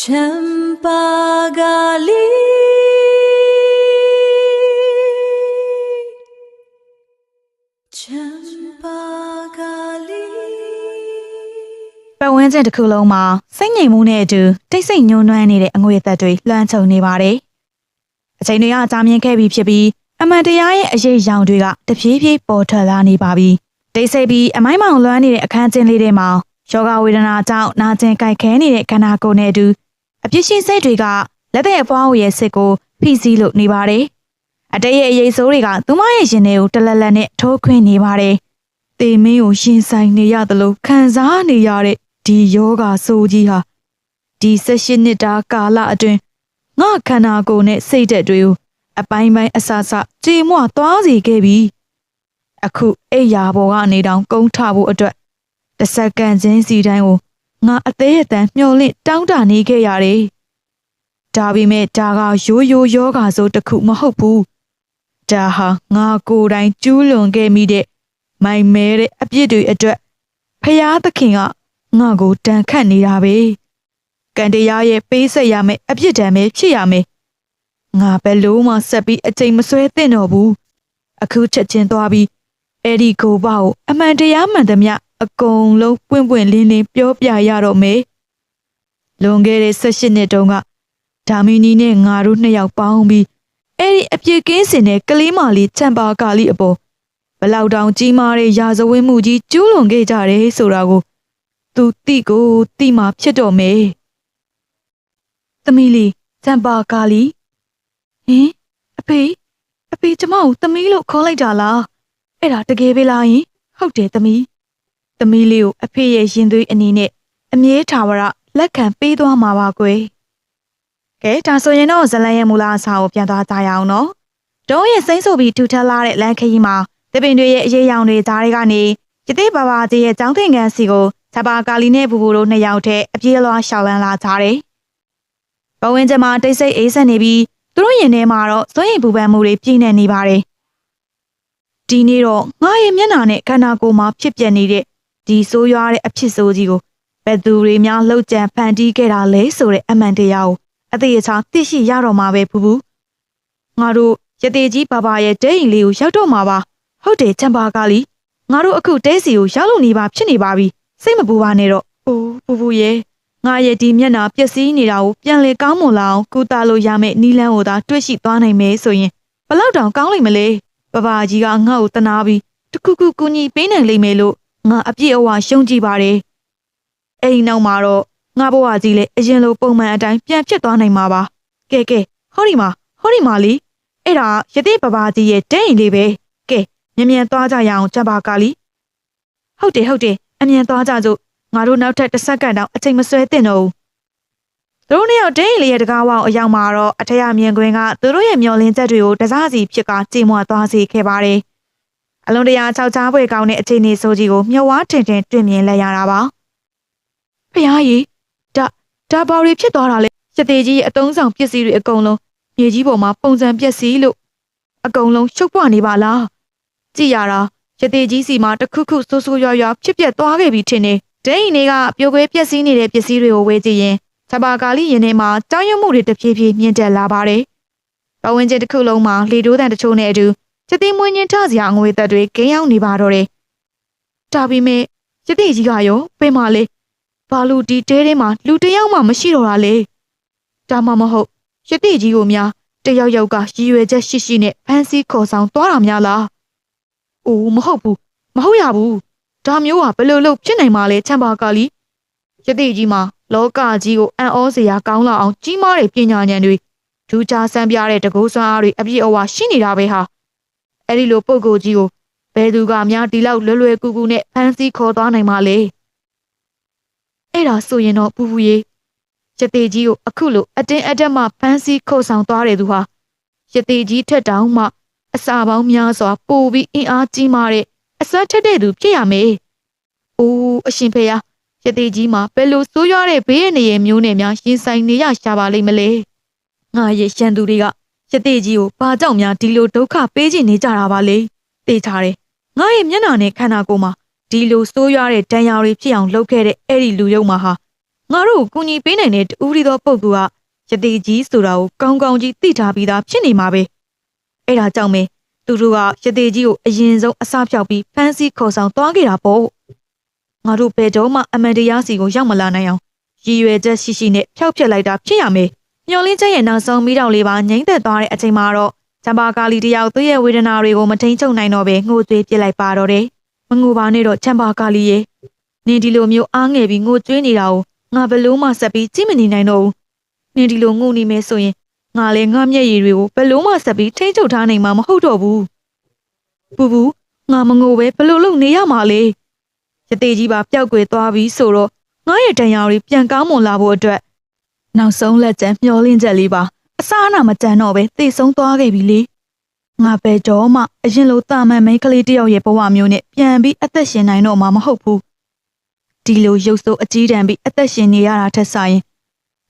Champagali Champagali ပတ်ဝန်းကျင်တစ်ခုလုံးမှာစိတ်ငြိမ်မှုနဲ့အတူတိတ်ဆိတ်ညှိုးနွမ်းနေတဲ့အငွေအသက်တွေလွှမ်းခြုံနေပါတယ်။အချိန်တွေကကြာမြင့်ခဲ့ပြီဖြစ်ပြီးအမှန်တရားရဲ့အရေးအယောင်တွေကတဖြည်းဖြည်းပေါ်ထွက်လာနေပါပြီ။တိတ်ဆိတ်ပြီးအမိုင်းမောင်လွှမ်းနေတဲ့အခန်းကျင်းလေးထဲမှာယောဂဝေဒနာကြောင့်နာကျင်ကြိုက်ခဲနေတဲ့ခန္ဓာကိုယ်နဲ့အတူအပြစ်ရှိစိတ်တွေကလက်တဲ့အဖွားဝရဲ့စစ်ကိုဖိစီးလို့နေပါတယ်။အတိတ်ရဲ့အရေးဆိုးတွေကသူမရဲ့ရင်ထဲကိုတလက်လက်နဲ့ထိုးခွင်းနေပါတယ်။တေမင်းကိုရှင်ဆိုင်နေရသလိုခံစားနေရတဲ့ဒီယောဂဆိုးကြီးဟာဒီ18နှစ်တာကာလအတွင်းငါခန္ဓာကိုယ်နဲ့စိတ်ဓာတ်တွေကိုအပိုင်းပိုင်းအဆဆကြေမွသွားစေခဲ့ပြီအခုအိယာဘော်ကနေတောင်ကုန်းထဖို့အတွက်တစ်စက္ကန့်ချင်းစီတိုင်းကိုငါအသေးအတန်မျောလင့်တောင်းတနေခဲ့ရတယ်ဒါပေမဲ့ဒါကရိုးရိုးယောဂဆိုးတစ်ခုမဟုတ်ဘူးဒါဟာငါကိုယ်တိုင်ကျူးလွန်ခဲ့မိတဲ့မိုင်မဲတဲ့အပြစ်တွေအတွက်ဖယားသခင်ကငါကိုတန်ခတ်နေတာပဲကံတရားရဲ့ပေးဆက်ရမယ်အပြစ်ဒဏ်ပဲဖြစ်ရမယ်ငါဘယ်လို့မှဆက်ပြီးအချိန်မဆွဲသင့်တော့ဘူးအခုချက်ချင်းသွားပြီးအဲ့ဒီကိုပါကိုအမှန်တရားမှန်သမျှအကုန်လုံးပွင့်ပွင့်လင်းလင်းပြောပြရတော့မယ်လွန်ခဲ့တဲ့18နှစ်တုန်းကဒါမီနီနဲ့ငါတို့နှစ်ယောက်ပေါင်းပြီးအဲ့ဒီအပြစ်ကင်းစင်တဲ့ကလေးမလေးချမ်ပါကာလီအပေါ်ဘလောက်တောင်ကြီးမားတဲ့ရာဇဝတ်မှုကြီးကျူးလွန်ခဲ့ကြတယ်ဆိုတာကိုသူတိကိုတိမှဖြစ်တော့မယ်သမီးလေးချမ်ပါကာလီဟင်အဖေကျမကိုသမီးလို့ခေါ်လိုက်တာလားအဲ့ဒါတကယ်ပဲလားယင်ဟုတ်တယ်သမီးလေးကိုအဖေရဲ့ရင်သွေးအနေနဲ့အမြဲထာဝရလက်ခံပေးသွားမှာပါကွယ်ကဲဒါဆိုရင်တော့ဇလန်ရဲ့မူလအစာကိုပြန်သွားကြရအောင်နော်တုံးရဲ့စိမ့်ဆိုပြီးထူထပ်လာတဲ့လမ်းခရီးမှာတပင်တွေရဲ့အရေးရောင်တွေကြားတွေကနေယသိဘာဘာကြီးရဲ့ចောင်းသင်္ကန်းစီကိုချပါကာလီနဲ့ဘူဘူတို့နှစ်ယောက်တည်းအပြေးလွှားရှောက်လန်းလာကြတယ်။ပဝင်းကျမတိတ်ဆိတ်အေးဆက်နေပြီးသူတို့ရင်ထဲမှာတော့စွန့်ရည်ပူပန်မှုတွေပြည့်နေပါတယ်။ဒီနေ့တော့ငါရဲ့မျက်နှာနဲ့ခန္ဓာကိုယ်မှာဖြစ်ပျက်နေတဲ့ဒီဆိုးရွားတဲ့အဖြစ်ဆိုးကြီးကိုဘယ်သူတွေများလှုပ်ကြံဖန်တီးခဲ့တာလဲဆိုတဲ့အမှန်တရားကိုအသေးအချာသိရှိရတော့မှာပဲဘူဘူ။ငါတို့ရသေးကြီးဘာဘာရဲ့ဒိတ်အိမ်လေးကိုရောက်တော့မှာပါ။ဟုတ်တယ်ချမ်ပါကာလီငါတို့အခုတဲစီကိုရောက်လို့နေပါဖြစ်နေပါပြီစိတ်မပူပါနဲ့တော့အိုးပူပူရဲ့ငါရဲ့ဒီမျက်နှာပျက်စီးနေတာကိုပြန်လေကောင်းမွန်လာအောင်ကုသလို့ရမယ့်နီလန်းကိုသာတွေ့ရှိသွားနိုင်မယ်ဆိုရင်ဘလောက်တောင်ကောင်းလိမ့်မလဲဘဘာကြီးကငါ့ကိုတနာပြီးတခုခုကူညီပေးနိုင်လိမ့်မယ်လို့ငါအပြည့်အဝယုံကြည်ပါတယ်အဲ့ဒီနောက်မှာတော့ငါဘဝကြီးလည်းအရင်လိုပုံမှန်အတိုင်းပြန်ဖြစ်သွားနိုင်မှာပါကဲဟောဒီမှာလီအဲ့ဒါယသိဘဘာကြီးရဲ့တဲအိမ်လေးပဲကဲမြန်သွားကြရအောင်ချပါကာလီဟုတ်တယ်အမြန်သွားကြစို့ငါတို့နောက်ထပ်တစ်စက္ကန့်တောင်အချိန်မဆွဲသင့်တော့ဘူးသူတို့နှစ်ယောက်ဒိန်းလေးရဲ့တကားဝအောင်အရောက်မှာတော့အထက်ရမြင်ကွင်းကသူတို့ရဲ့မျောလင်းချက်တွေကိုတစားစီဖြစ်ကကြေမွသွားစေခဲ့ပါတယ်အလုံးတရာ6ချားပွဲကောင်းတဲ့အခြေအနေဆိုကြီးကိုမြဝါထင်တွေ့မြင်လဲရတာပါဖျားကြီးဒါဘာတွေဖြစ်သွားတာလဲရသေးကြီးရဲ့အတုံးဆောင်ပစ္စည်းတွေအကုန်လုံးမြေကြီးပေါ်မှာပုံစံပျက်စီးလို့အကုန်လုံးရှုပ်ပွနေပါလားကြည့်ရတာရသေးကြီးစီမှာတခုခုဆိုးဆိုးရွားရွားဖြစ်ပျက်သွားခဲ့ပြီထင်တယ်ဒိန်းတွေကပြိုကွဲပျက်စီးနေတဲ့ပစ္စည်းတွေကိုဝေကြည့်ရင်ချပါကာလီရင်ထဲမှာကြောင်းရွံ့မှုတွေတဖြည်းဖြည်းမြင့်တက်လာပါတယ်။ပဝင်းကျတစ်ခုလုံးမှာလေတိုးတန်တချို့နဲ့အတူရသေးမွေးညင်းထစရာအငွေသက်တွေဂိမ်းရောက်နေပါတော့တယ်။ဒါပေမဲ့ရသေးကြီးကရောပင်မလေးဘာလို့ဒီတဲထဲမှာလူတယောက်မှမရှိတော့တာလဲ။ဒါမှမဟုတ်ရသေးကြီးကိုများတယောက်ကရည်ရွယ်ချက်ရှိနဲ့ဖန်ဆီးခေါ်ဆောင်သွားတာများလား။အိုးမဟုတ်ရဘူး။ဒါမျိုးကဘယ်လိုလုပ်ဖြစ်နိုင်မှာလဲချမ်ပါကာလီယသိကြီးမှာလောကကြီးကိုအံ့ဩစရာကောင်းလောက်အောင်ကြီးမားတဲ့ပညာဉာဏ်တွေဒူးခြားဆန်းပြတဲ့တကုတ်စွမ်းအားတွေအပြည့်အဝရှိနေတာပဲဟာအဲ့ဒီလိုပုံကိုကြီးကိုဘယ်သူကများဒီလောက်လွယ်ကူကူနဲ့ဖန်ဆီးခေါ်သွားနိုင်မှာလဲအဲ့ဒါဆိုရင်တော့ပူပူရေယသိကြီးကိုအခုလိုအတင်းအဓမ္မဖန်ဆီးခေါ်ဆောင်သွားတဲ့သူဟာယသိကြီးထက်တောင်မှအစာပေါင်းများစွာပိုပြီးအင်အားကြီးမားတဲ့အစွမ်းထက်တဲ့သူဖြစ်ရမယ်။အိုးအရှင်ဖေယားရသေးကြီးမှာဘယ်လိုဆိုးရွားတဲ့ဘေးရနေရမျိုးနဲ့များရင်ဆိုင်နေရရှာပါလိမ့်မလဲ။ငါရဲ့ရှန်သူတွေကရသေးကြီးကိုဘာကြောင့်များဒီလိုဒုက္ခပေးချင်နေကြတာပါလဲ။သိချတယ်။ငါရဲ့မျက်နှာနဲ့ခန္ဓာကိုယ်မှာဒီလိုဆိုးရွားတဲ့ဒဏ်ရာတွေဖြစ်အောင်လုပ်ခဲ့တဲ့အဲ့ဒီလူယုံမှာဟာင ငါတို့ကိုကူညီပေးနိုင်တဲ့တူရီသောပုဂ္ဂိုလ်ကယတိကြီးဆိုတာကိုကောင်းကောင်းကြီးသိထားပြီးသားဖြစ်နေမှာပဲအဲ့ဒါကြောင့်ပဲသူတို့ကယတိကြီးကိုအရင်ဆုံးအစဖြောက်ပြီးဖမ်းဆီးခေါ်ဆောင်သွားခဲ့တာပေါ့ငါတို့ဘယ်တော့မှအမှန်တရားစီကိုရောက်မလာနိုင်အောင်ရည်ရွယ်ချက်ရှိနဲ့ဖျောက်ဖျက်လိုက်တာဖြစ်ရမယ်မျော်လင့်ချက်ရဲ့နောက်ဆုံးမိတော့လေးပါငိမ့်သက်သွားတဲ့အချိန်မှာတော့ချမ်ပါကာလီတယောက်သူ့ရဲ့ဝေဒနာတွေကိုမထိန်ချုပ်နိုင်တော့ပဲငိုကြွေးပြစ်လိုက်ပါတော့တယ်မငိုပါနဲ့တော့ချမ်ပါကာလီရဲ့နင်ဒီလိုမျိုးအားငယ်ပြီးငိုကြွေးနေတာကိုငါဘလို့မှဆက်ပြီးကြည့်မနေနိုင်တော့ဘူးနင်ဒီလိုငိုနေမယ်ဆိုရင်ငါလည်းငါမျက်ရည်တွေကိုဘလို့မှဆက်ပြီးထိန်ချုပ်ထားနိုင်မှာမဟုတ်တော့ဘူးဘူးငါမငိုပဲဘလို့လုပ်နေရမှာလဲယတိကြီးပါပျောက်ကွယ်သွားပြီဆိုတော့ငါရဲ့တန်ရာတွေပြန်ကောင်းမွန်လာဖို့အတွက်နောက်ဆုံးလက်ကျန်မျောလင့်ချက်လေးပါအစားအနာမကြမ်းတော့ပဲသိဆုံးသွားခဲ့ပြီလေငါပဲတော့မှအရင်လိုတာမန်မိန်းကလေးတယောက်ရဲ့ဘဝမျိုးနဲ့ပြန်ပြီးအသက်ရှင်နိုင်တော့မှာမဟုတ်ဘူးဒီလိုရုပ်ဆိုးအကြီးတန်းပြီးအသက်ရှင်နေရတာထက်ဆိုင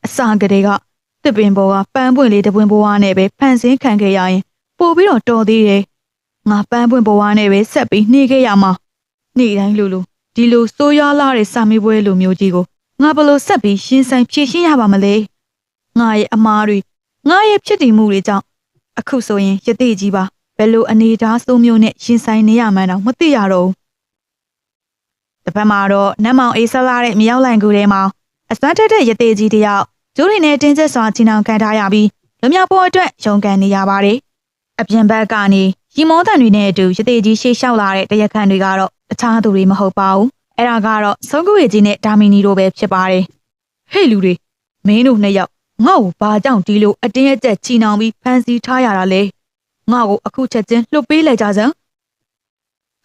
်အစကတည်းကတစ်ပင်ပေါ်ကပန်းပွင့်လေးတစ်ပွင့်ဘဝနဲ့ပဲဖန်ဆင်းခံခဲ့ရရင်ပို့ပြီးတော့တော်သေးတယ်ငါပန်းပွင့်ဘဝနဲ့ပဲဆက်ပြီးနေခဲ့ရမှာနေ့တိုင်းလိုဒီလိုစိုးရွားလာတဲ့စာမေးပွဲလိုမျိုးကြီးကိုငါဘလို့ဆက်ပြီးရှင်းဆိုင်ဖြေရှင်းရပါမလဲငါရဲ့အမားတွေငါရဲ့ဖြစ်တည်မှုတွေကြောင့်အခုဆိုရင်ယတိကြီးပါဘယ်လိုအနေအထားစိုးမျိုးနဲ့ရှင်းဆိုင်နေရမှန်းတော့မသိရတော့ဘူးတစ်ဖက်မှာတော့နတ်မောင်အေးဆက်လာတဲ့မြောက်လိုင်ကူထဲမှာအစွမ်းထက်တဲ့ယတိကြီးတယောက်ကျိုးတွေနဲ့တင်းကျပ်စွာချီနှောင်ခံထားရပြီးလူမျိုးပေါ်အတွက်ရုန်းကန်နေရပါတယ်အပြင်ဘက်ကနေရီမောတန်တွေနဲ့အတူယတိကြီးရှေ့လျှောက်လာတဲ့တရက်ခန့်တွေကတော့တခြားသူတွေမဟုတ်ပါဘူးအဲ့ဒါကတော့ဆုံးကူရကြီးနဲ့ဒါမီနီတို့ပဲဖြစ်ပါတယ်ဟေ့လူတွေမင်းတို့နှစ်ယောက်ငါ့ကိုဘာကြောင့်ဒီလိုအတင်းအကျပ်ချီနှောင်ပြီးဖမ်းဆီးထားရတာလဲငါ့ကိုအခုချက်ချင်းလှုပ်ပေးလိုက်ကြစမ်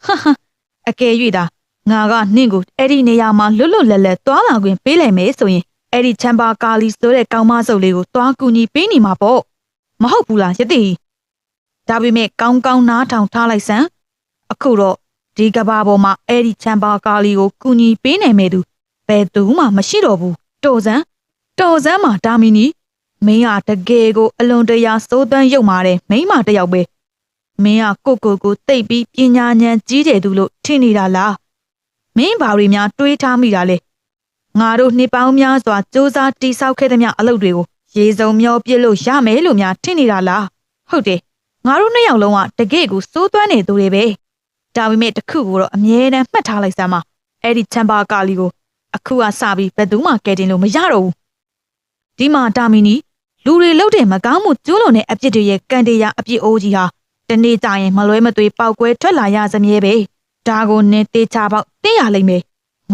းဟာအကယ်၍သာငါကနင့်ကိုအဲ့ဒီနေရာမှာလွတ်လွတ်လပ်လပ်သွားလာခွင့်ပေးလိုက်မယ်ဆိုရင်အဲ့ဒီချမ်ပါကာလီဆိုတဲ့ကောင်မစုပ်လေးကိုသွားကူညီပေးနေမှာပေါ့မဟုတ်ဘူးလားယတိဒါပေမဲ့ကောင်းကောင်းနားထောင်ထားလိုက်စမ်းအခုတော့ဒီကဘာပေါ်မှာအဲ့ဒီချမ်ပါကာလီကိုကူညီပေးနိုင်မယ်သူဘယ်သူမှမရှိတော့ဘူးတော်စမ်းမှာဒါမီနီမင်းဟာတကယ်ကိုအလွန်တရာစိုးသွမ်းရုပ်မာတဲ့မိန်းမတစ်ယောက်ပဲမင်းကကိုတိတ်ပြီးပညာဉာဏ်ကြီးတယ်သူလို့ထင်နေတာလားမင်းဘာတွေများတွေးထားမိတာလဲငါတို့နှစ်ပေါင်းများစွာစူးစမ်းတိဆောက်ခဲ့သမျှအလုပ်တွေကိုရေစုံမျောပြစ်လို့ရမယ်လို့များထင်နေတာလားဟုတ်တယ်ငါတို့နှစ်ယောက်လုံးကတကယ်ကိုစိုးသွမ်းနေသူတွေပဲဒါပေမဲ့တခုကိုတော့အမြဲတမ်းမှတ်ထားလိုက်စမ်းပါအဲ့ဒီချမ်ပါကာလီကိုအခုကစပြီးဘယ်သူမှကယ်တင်လို့မရတော့ဘူးဒီမှာဒါမီနီလူတွေလှုပ်တဲ့မကောင်းမှုကျူးလွန်တဲ့အပြစ်တွေရဲ့ကန်တရားအပြစ်အိုးကြီးဟာတနေ့ကျရင်မလွဲမသွေပေါက်ကွဲထွက်လာရစမြဲပဲဒါကိုနင်းတေချာပေါက်သိရလိမ့်မယ်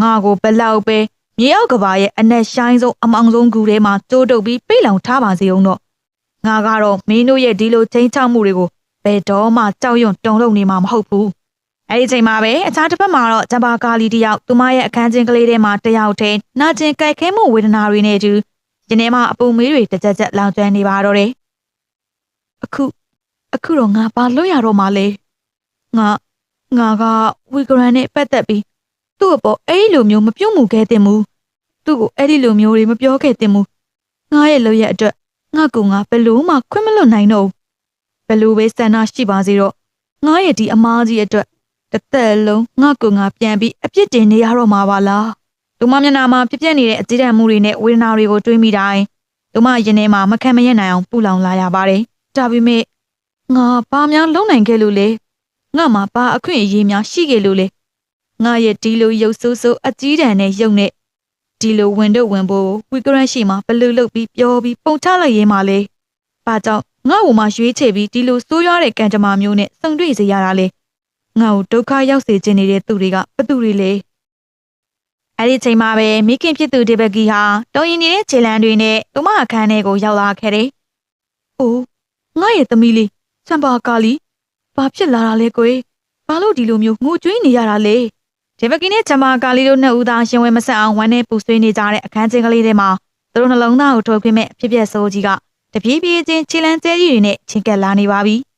ငါကိုဘလောက်ပဲမြေအောက်ကဘာရဲ့အနက်ရှိုင်းဆုံးအမောင်ဆုံးကူထဲမှာတိုးတုပ်ပြီးပိတ်လောင်ထားပါစေအောင်တော့ငါကတော့မင်းတို့ရဲ့ဒီလိုချင်းချောက်မှုတွေကိုဘယ်တော့မှကြောက်ရွံ့တုန်လှုပ်နေမှာမဟုတ်ဘူးအဲ့ဒီချိန်မှာပဲအခြားတစ်ဖက်မှာတော့ဂျပါကာလီတယောက်သူမရဲ့အခန်းချင်းကလေးထဲမှာတယောက်တည်းနာကျင်ကြိုက်ခဲမှုဝေဒနာတွေနဲ့အတူဒီနေ့မှအပူမေးတွေတကြက်လောင်ကျွမ်းနေပါတော့တယ်အခုတော့ငါဘာလုပ်ရတော့မှလဲငါကဝီဂရန်နဲ့ပတ်သက်ပြီးသူ့အပေါ်အဲ့ဒီလိုမျိုးမပြုတ်မှုခဲ့တင်မှုသူ့ကိုအဲ့ဒီလိုမျိုးတွေမပြောခဲ့တင်မှုငါရဲ့လုပ်ရအတွက်ငါဘယ်လို့မှခွင့်မလွတ်နိုင်တော့ဘယ်လိုပဲဆန္ဒရှိပါစေတော့ငါရဲ့ဒီအမားကြီးအတွက်တစ်သက်လုံးငါပြန်ပြီးအပြစ်တင်နေရတော့မှာပါလားသူမမျက်နှာမှာပြပြနေတဲ့အကြည့်တမ်းမှုတွေနဲ့ဝေဒနာတွေကိုတွေးမိတိုင်းသူမရင်ထဲမှာမခံမရနိုင်အောင်ပူလောင်လာရပါတယ်ဒါပေမဲ့ငါဘာများလုပ်နိုင်ခဲ့လို့လဲငါမှာဘာအခွင့်အရေးများရှိခဲ့လို့လဲငါရဲ့ဒီလိုရုပ်ဆိုးဆိုးအကြီးတန်းနဲ့ရုပ်နဲ့ဒီလိုဝင်ဖို့ဝီဂရန်ရှိမှာဘလူလုပ်ပြီးပြောပြီးပုံချလိုက်ရေးမှာလဲဘာကြောင့်ငါ့ကိုမှရွေးချယ်ပြီးဒီလိုဆိုးရွားတဲ့ကံကြမ္မာမျိုးနဲ့ဆုံတွေ့စေရတာလဲငါ့ကိုဒုက္ခရောက်စေခြင်းနေတဲ့သူတွေကဘသူတွေလဲအဲ့ဒီချိန်မှာပဲမိခင်ဖြစ်သူဒေဘကီဟာတုံရင်နေတဲ့ခြေလမ်းတွေနဲ့သူမအခန်းထဲကိုရောက်လာခဲ့တယ်။အိုးငါရဲ့သမီးလေးချမ်ပါကာလီဘာဖြစ်လာတာလဲကွယ်ဘာလို့ဒီလိုမျိုးငိုကြွေးနေရတာလဲဒေဘကီနဲ့ချမ်ပါကာလီတို့နှစ်ဦးသားရှင်ဝင်မဆက်အောင်ဝမ်းနဲ့ပူဆွေးနေကြတဲ့အခန်းချင်းကလေးထဲမှာသူတို့နှလုံးသားကိုထုတ်ခွင့်မဲ့ဖြစ်ပျက်ဆိုးကြီးကတပြေးပြေးချင်းခြေလမ်းကျဲကြီးတွေနဲ့ချင်းကပ်လာနေပါပြီ။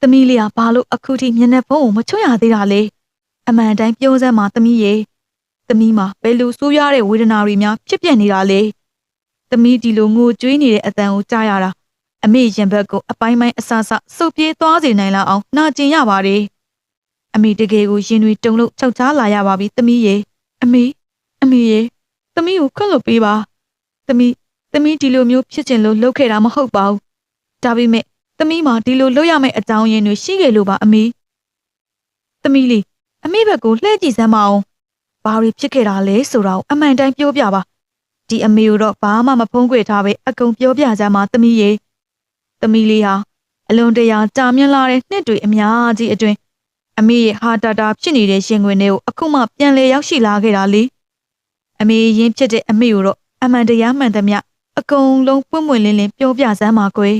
သမီးလေးကဘာလို့အခုထိမျက်နှာဖုံးကိုမချွတ်ရသေးတာလဲအမှန်တိုင်းပြောစမ်းမှာသမီးရဲ့သမီးမှာဘယ်လိုဆိုးရွားတဲ့ဝေဒနာတွေများဖြစ်ပြနေတာလဲသမီးဒီလိုငိုကြွေးနေတဲ့အတန်ကိုကြားရတာအမေရင်ဘက်ကိုအပိုင်းပိုင်းအဆဆစုပ်ပြေးသွားစေနိုင်လောက်အောင်နှာကျင်ရပါတယ်အမေတကယ်ကိုရင်တွေတုန်လို့ခြောက်ချားလာရပါပြီသမီးရဲ့အမေရဲ့ သမီးကိုခွင့်လွှတ်ပေးပါသမီးဒီလိုမျိုးဖြစ်ချင်လို့လုပ်ခဲ့တာမဟုတ်ပါဘူးဒါပေမဲ့သမီးမှာဒီလိုလုပ်ရမယ့်အကြောင်းရင်းတွေရှိခဲ့လို့ပါအမေသမီးလေးအမေဘက်ကိုလှည့်ကြည့်စမ်းမအောင်ဘာတွေဖြစ်ခဲ့တာလဲဆိုတော့အမှန်တိုင်းပြောပြပါဒီအမေကိုတော့ဘာမှမဖုံးကွယ်ထားပဲအကုန်ပြောပြစမ်းပါသမီးရေသမီးလေးဟာအလွန်တရာကြာမြင့်လာတဲ့နှစ်တွေအများကြီးအတွင်းအမေရဲ့ဟာတာဖြစ်နေတဲ့ရှင်ခွင်တွေကိုအခုမှပြန်လည်ရောက်ရှိလာခဲ့တာလေအမေရင်ဖြစ်တဲ့အမေကိုတော့အမှန်တရားမှန်သမျှအကုန်လုံးပွင့်ပွင့်လင်းလင်းပြောပြစမ်းပါကွယ်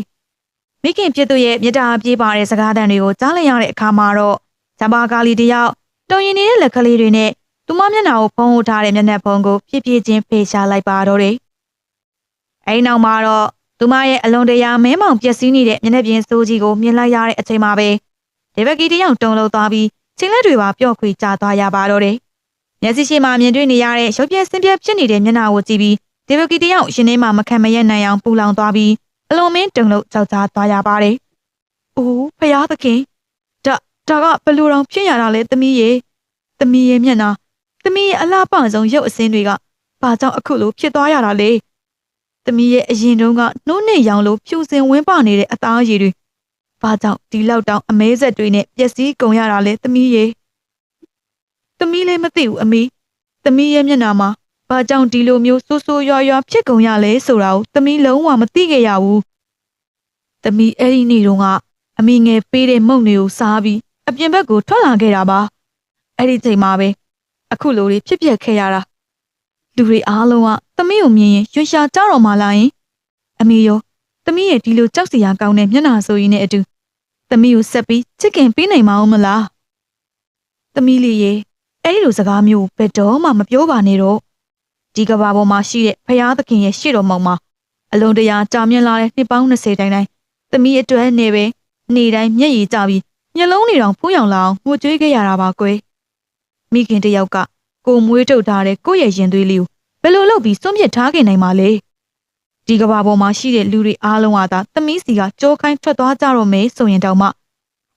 မိခင်ဖြစ်သူရဲ့မြတ်တာပြေးပါတဲ့စကားသံတွေကိုကြားလိုက်ရတဲ့အခါမှာတော့ဇဘာကာလီတယောက်တုံရင်နေတဲ့လက်ကလေးတွေနဲ့သူမမျက်နှာကိုဖုံးဝထားတဲ့မျက်နှာဖုံးကိုဖြည်းဖြည်းချင်းဖေရှားလိုက်ပါတော့တယ်အဲဒီနောက်မှာတော့သူမရဲ့အလွန်တရာမဲမောင်ပျက်စီးနေတဲ့မျက်နှာပြင်စိုးကြီးကိုမြင်လိုက်ရတဲ့အချိန်မှာပဲဒေဗကီတယောက်တုံလို့သွားပြီးချင်းလက်တွေပါပျော့ခွေကျသွားရပါတော့တယ်မျက်စိရှိမှမြင်တွေ့နေရတဲ့ရုပ်ပြဆင်းပြဖြစ်နေတဲ့မျက်နှာကိုကြည့်ပြီးဒေဗကီတယောက်ရှင်ထဲမှာမခံမရနိုင်အောင်ပူလောင်သွားပြီးအလွန်မင်းတုံလို့ကြောက်ကြားသွားရပါတယ်။အိုးဖယားသခင်ဒါကဘလူတော်ဖြစ်ရတာလေသမီးရဲ့မျက်နှာသမီးရဲ့အလားပဆုံးရုပ်အစင်းတွေကဘာကြောင့်အခုလိုဖြစ်သွားရတာလဲသမီးရဲ့အရင်တုန်းကနှိုးနေရောင်လိုဖြူစင်ဝင်းပနေတဲ့အသားရည်တွေဘာကြောင့်ဒီလောက်တောင်အမဲဆက်တွေနဲ့ပျက်စီးကုန်ရတာလဲသမီးရဲ့သမီးလည်းမသိဘူးအမေသမီးရဲ့မျက်နှာမှာဘာကြောင့်ဒီလိုမျိုးဆိုးဆိုးရွားရွားဖြစ်ကုန်ရလဲဆိုတာကိုသမီးလုံးဝမသိခဲ့ရဘူးသမီးအဲ့ဒီနေ့တုန်းကအမေငယ်ပေးတဲ့မုန့်တွေကိုစားပြီးအပြင်ဘက်ကိုထွက်လာခဲ့တာပါအဲ့ဒီချိန်မှာပဲအခုလိုတွေဖြစ်ပျက်ခဲ့ရတာလူတွေအားလုံးကသမီးကိုမြင်ရင်ရွှေရှာကြတော့မှလာရင်အမေရောသမီးရဲ့ဒီလိုကြောက်စရာကောင်းတဲ့မျက်နှာဆိုရင်နဲ့အတူသမီးကိုဆက်ပြီးချစ်ခင်ပေးနိုင်မအောင်မလားသမီးလေးရဲ့အဲ့ဒီလိုစကားမျိုးဘယ်တော့မှမပြောပါနဲ့တော့ဒီကဘာပေါ်မှာရှိတဲ့ဖယားသခင်ရဲ့ရှေ့တော်မှောက်မှာအလွန်တရာကြာမြင့်လာတဲ့နှစ်ပေါင်း20တိုင်းသမီးအတွက်နဲ့ပဲနေတိုင်းမျက်ရည်ကျပြီးမျက်လုံးတွေတောင်ဖူးယောင်လာအောင်ငိုကြွေးခဲ့ရတာပါကွယ်မိခင်တယောက်ကကိုမွေးထုတ်ထားတဲ့ကိုယ့်ရဲ့ရင်သွေးလေးကိုဘယ်လိုလုပ်ပြီးစွန့်ပစ်ထားခဲ့နိုင်မှာလဲဒီကဘာပေါ်မှာရှိတဲ့လူတွေအားလုံးကသာသမီးစီကကြိုးခိုင်းထွက်သွားကြတော့မယ်ဆိုရင်တောင်မှ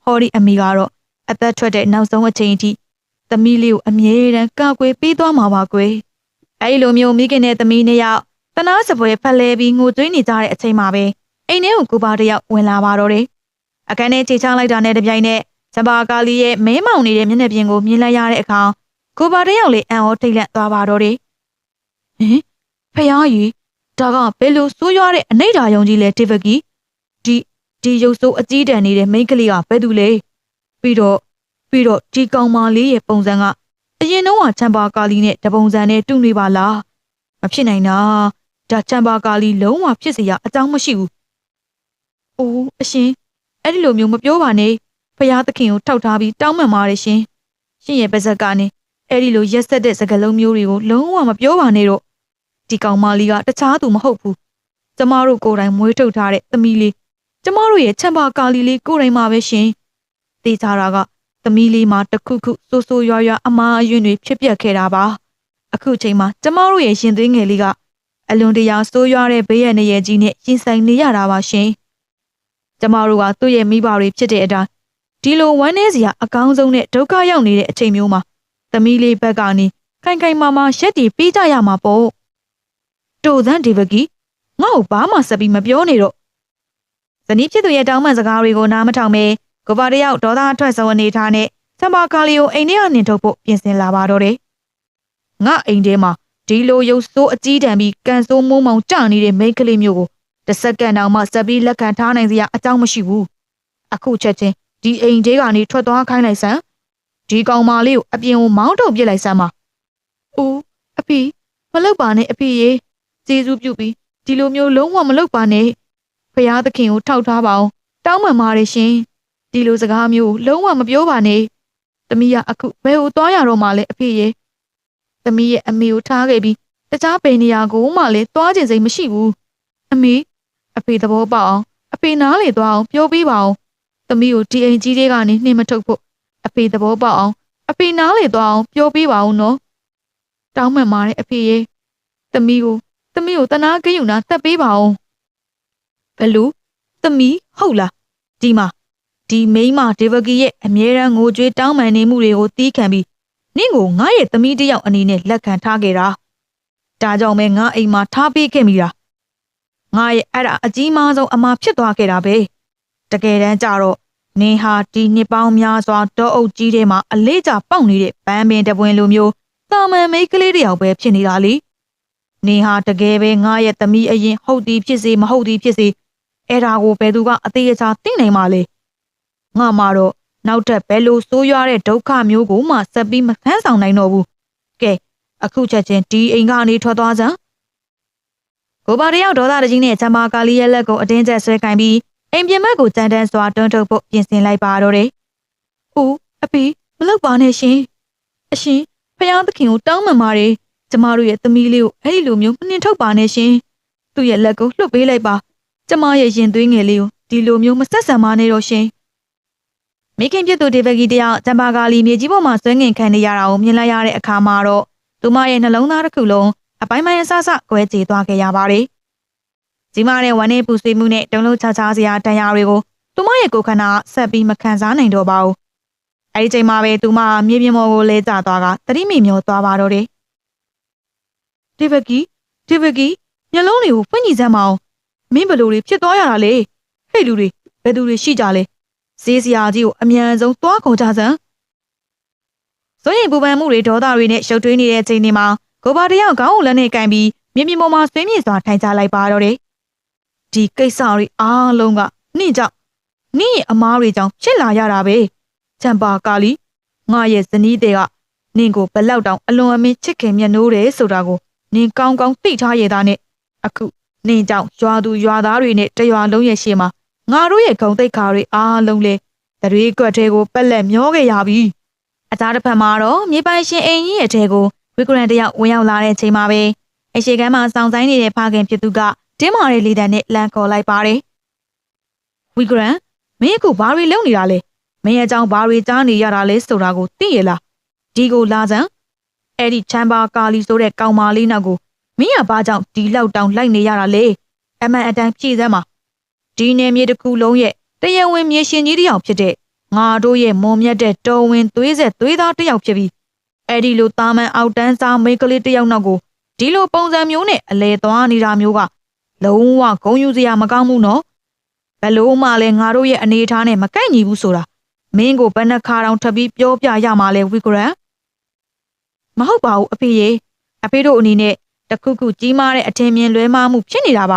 ဟော်ဒီအမေကတော့အသက်ထွက်တဲ့နောက်ဆုံးအချိန်အထိသမီးလေးကိုအမြဲတမ်းကာကွယ်ပေးသွားမှာပါကွယ်အဲဒီလိုမျိုးမိခင်နဲ့သမီးနှစ်ယောက်တနာစပွဲဖက်လဲပြီးငိုကြွေးနေကြတဲ့အချိန်မှာပဲအိမ်ထဲကိုကိုပါတယောက်ဝင်လာပါတော့တယ်အခန်းထဲခြေချလိုက်တာနဲ့တပြိုင်နက်ဇဘာကာလီရဲ့မဲမောင်နေတဲ့မျက်နှာပြင်ကိုမြင်လိုက်ရတဲ့အခါကိုပါတယောက်လေးအံ့ဩထိတ်လန့်သွားပါတော့တယ်ဟင်ဖယားကြီးဒါကဘယ်လိုဆိုးရွားတဲ့အနိဋ္ဌာယုံကြီးလဲဒေဗကီဒီရုပ်ဆိုးအကြီးတန်းနေတဲ့မိန်းကလေးကဘယ်သူလဲပြီးတော့ဒီကောင်မလေးရဲ့ပုံစံကအရင်တော့ချမ်ဘာကာလီနဲ့တပုံစံနဲ့တူနေပါလားမဖြစ်နိုင်တာဒါချမ်ဘာကာလီလုံးဝဖြစ်စရာအကြောင်းမရှိဘူးအိုးအရှင်အဲ့ဒီလိုမျိုးမပြောပါနဲ့ဖယားသခင်ကိုထောက်ထားပြီးတောင်းပန်ပါတယ်ရှင်ရဲ့ပါဇက်ကနေအဲ့ဒီလိုရက်ဆက်တဲ့စကားလုံးမျိုးတွေကိုလုံးဝမပြောပါနဲ့တော့ဒီကောင်မလေးကတခြားသူမဟုတ်ဘူးကျမတို့ကိုယ်တိုင်မွေးထုတ်ထားတဲ့သမီးလေးကျမတို့ရဲ့ချမ်ဘာကာလီလေးကိုယ်တိုင်မှာပဲရှင်သိကြတာကသမီးလေးမှာတခုခုဆိုးဆိုးရွားရွားအမားအယွင်းတွေဖြစ်ပျက်ခဲ့တာပါအခုချိန်မှာကျမတို့ရဲ့ရှင်သွေးငယ်လေးကအလွန်တရာဆိုးရွားတဲ့ဘေးရန်ရဲ့ကြီးနဲ့ရင်ဆိုင်နေရတာပါရှင်ကျမတို့ကသူ့ရဲ့မိဘတွေဖြစ်တဲ့အတိုင်းဒီလိုဝမ်းနည်းစရာအကောင်းဆုံးနဲ့ဒုက္ခရောက်နေတဲ့အချိန်မျိုးမှာသမီးလေးဘက်ကနေခိုင်ခိုင်မာမာရက်တည်ပေးကြရမှာပေါ့တိုသန်းဒေဗကီငါ့ကိုဘာမှဆက်ပြီးမပြောနေတော့ဇနီးဖြစ်သူရဲ့တောင်းပန်စကားတွေကိုနားမထောင်ပဲကိုပါတယောက်ဒေါသထွက်ဆုံးအနေထားနဲ့ချမ်ဘာကာလီကိုအိမ်ထဲကနေထုတ်ဖို့ပြင်ဆင်လာပါတော့တယ်ငါအိမ်ထဲမှာဒီလိုရုပ်ဆိုးအကြီးတန်းပြီးကန်ဆိုးမိုးမောင်ကျနေတဲ့မိန်းကလေးမျိုးကိုတစ်စက္ကန့်တောင်မှဆက်ပြီးလက်ခံထားနိုင်စရာအကြောင်းမရှိဘူးအခုချက်ချင်းဒီအိမ်ထဲကနေထွက်သွားခိုင်းလိုက်စမ်းဒီကောင်မလေးကိုအပြင်ကိုမောင်းထုတ်ပစ်လိုက်စမ်းပါအိုးအဖေမလုပ်ပါနဲ့အဖေရေကျေးဇူးပြုပြီးဒီလိုမျိုးလုံးဝမလုပ်ပါနဲ့ဖယားသခင်ကိုထောက်ထားပါအောင်တောင်းပန်ပါတယ်ရှင်ဒီလိုစကားမျိုးလုံးဝမပြောပါနဲ့သမီးကအခုဘယ်ကိုသွားရတော့မှလဲအဖေရေသမီးရဲ့အမေကိုထားခဲ့ပြီးတခြားဘယ်နေရာကိုမှလည်းသွားခြင်းစိတ်မရှိဘူးအဖေသဘောပေါက်အောင်အဖေနားလေသွားအောင်ပြောပေးပါအောင်သမီးကိုဒီအိမ်ကြီးတွေကနေနှင်မထုတ်ဖို့အဖေသဘောပေါက်အောင်အဖေနားလေသွားအောင်ပြောပေးပါဦးနော်တောင်းပန်ပါတယ်အဖေရေသမီးကိုတနာဂယုဏတက်ပေးပါအောင်ဘလို့သမီးဟုတ်လားဒီမိန်းမဒေဗကီရဲ့အမြဲတမ်းငိုကြွေးတောင်းပန်နေမှုတွေကိုတီးခံပြီးနင့်ကိုငါရဲ့သမီးတယောက်အနေနဲ့လက်ခံထားခဲ့တာ ဒါကြောင့်ပဲငါအိမ်မှာထားပေးခဲ့မိတာငါရဲ့အဲ့ဒါအကြီးမားဆုံးအမှားဖြစ်သွားခဲ့တာပဲတကယ်တမ်းကျတော့နင်ဟာဒီနှစ်ပေါင်းများစွာတောအုပ်ကြီးထဲမှာအလေးကျပေါက်နေတဲ့ဗန်းပင်တပွင်လိုမျိုးတာမန်မိန်းကလေးတစ်ယောက်ပဲဖြစ်နေတာလေနင်ဟာတကယ်ပဲငါရဲ့သမီးအရင်ဟုတ်သည်ဖြစ်စေမဟုတ်သည်ဖြစ်စေအဲ့ဒါကိုဘယ်သူကအသေးအချာသိနိုင်မှလဲငါမှတော့နောက်ထပ်ဘယ်လိုဆိုးရွားတဲ့ဒုက္ခမျိုးကိုမှဆက်ပြီးမဆန်းဆောင်နိုင်တော့ဘူးကဲအခုချက်ချင်းဒီအိမ်ကနေထွက်သွားစမ်းကိုပါတယောက်ဒေါသတကြီးနဲ့ချမ်းပါကာလီရဲ့လက်ကိုအတင်းကျပ်ဆွဲကင်ပြီးအိမ်ပြင်ဘက်ကိုကြမ်းတမ်းစွာတွန်းထုတ်ဖို့ပြင်ဆင်လိုက်ပါတော့တယ်။ဦးအဖေမလုပ်ပါနဲ့ရှင်။အရှင်ဖယားသခင်ကိုတောင်းပန်ပါတယ်။ကျမတို့ရဲ့သမီးလေးကိုအဲ့ဒီလိုမျိုးမနှင်ထုတ်ပါနဲ့ရှင်။သူ့ရဲ့လက်ကိုလှုပ်ပေးလိုက်ပါ။ကျမရဲ့ရင်သွေးငယ်လေးကိုဒီလိုမျိုးမဆက်ဆံပါနဲ့တော့ရှင်။မိခင်ပြစ်သူဒေဗဂီတယောက်ချမ်းပါကာလီမြေကြီးပေါ်မှာဆွဲငင်ခံနေရတာကိုမြင်လိုက်ရတဲ့အခါမှာတော့သူမရဲ့နှလုံးသားတစ်ခုလုံးအပိုင်းပိုင်းအဆဆကွဲကြေသွားခဲ့ရပါတယ်။ကြီးမားတဲ့ဝမ်းနဲ့ပူဆွေးမှုနဲ့တုံ့လုံးချာစရာတန်ရာတွေကိုသူမရဲ့ကိုယ်ခန္ဓာဆက်ပြီးမခံစားနိုင်တော့ပါဘူး။အဲဒီချိန်မှာပဲသူမမြေပြင်ပေါ်ကိုလဲကျသွားကသတိမိမျောသွားပါတော့တယ်။ဒေဗဂီမျက်လုံးတွေကိုဖွင့်ကြည့်စမ်းမအောင်။မင်းဘယ်လိုတွေဖြစ်သွားရတာလဲ။ဟဲ့လူတွေဘယ်သူတွေရှိကြလဲ။ဈေးစရာကြီးကိုအမြန်ဆုံးသွားခေါ်ကြစမ်း။စိုးရိမ်ပူပန်မှုတွေဒေါသတွေနဲ့ရှုပ်ထွေးနေတဲ့ချိန်တွေမှာကိုပါတယောက်ခေါင်းကိုလက်နဲ့ကင်ပြီးမြေပြင်ပေါ်မှာဆွေးမြေ့စွာထိုင်ချလိုက်ပါတော့တယ်။ဒီကိစ္စတွေအားလုံးကနင့်ကြောင့်နင့်ရဲ့အမားတွေကြောင့်ဖြစ်လာရတာပဲ။ချမ်ပါကာလီငါရဲ့ဇနီးတဲ့ကနင့်ကိုဘလောက်တောင်အလွန်အမင်းချစ်ခင်မြတ်နိုးတယ်ဆိုတာကိုနင်ကောင်းကောင်းသိထားရတာနဲ့အခုနင့်ကြောင့်ရွာသူရွာသားတွေနဲ့တရွာလုံးရဲ့ရှေ့မှာငါတို့ရဲ့ဂုဏ်သိက္ခာတွေအားလုံးလဲတရွေးကွက်သေးကိုပက်လက်မျောခဲ့ရပြီ။အသားတစ်ဖက်မှာတော့မြေပိုင်ရှင်အိမ်ကြီးရဲ့ထဲကိုဝီဂရန်တယောက်ဝင်ရောက်လာတဲ့ချိန်မှာပဲအရှိကမ်းမှာစောင့်ဆိုင်နေတဲ့ဖခင်ဖြစ်သူကတင်းမာတဲ့လေတံနဲ့လမ်းခေါ်လိုက်ပါတယ်။ဝီဂရန်မင်းအခုဘာတွေလုပ်နေတာလဲ။မင်းရဲ့အကြောင်းဘာတွေကြားနေရတာလဲဆိုတာကိုသိရလား။ဒီကိုလာစမ်းအဲ့ဒီချမ်းပါကာလီဆိုတဲ့ကောင်မလေးနောက်ကိုမင်းကဘာကြောင့်ဒီလောက်တောင်လိုက်နေရတာလဲ။အမှန်အတိုင်းဖြေစမ်းပါ။ဒီနယ်မြေတစ်ခုလုံးရဲ့တရားဝင်မြေရှင်ကြီးတစ်ယောက်ဖြစ်တဲ့ငါတို့ရဲ့မွန်မြတ်တဲ့တော်ဝင်သွေးဆက်သွေးသားတစ်ယောက်ဖြစ်ပြီးအဲ့ဒီလိုတာမန်အောက်တန်းစားမိန်းကလေးတစ်ယောက်နောက်ကိုဒီလိုပုံစံမျိုးနဲ့အလဲသွားနေတာမျိုးကလုံးဝဂုဏ်ယူစရာမကောင်းဘူးနော်ဘယ်လို့မှလည်းငါတို့ရဲ့အနေအထားနဲ့မကိုက်ညီဘူးဆိုတာမင်းကိုဘယ်နှခါတောင်ထပ်ပြီးပြောပြရမှာလဲဝီဂရန်မဟုတ်ပါဘူးအဖေရေအဖေတို့အနေနဲ့တခုခုကြီးမားတဲ့အထင်မြင်လွဲမှားမှုဖြစ်နေတာပါ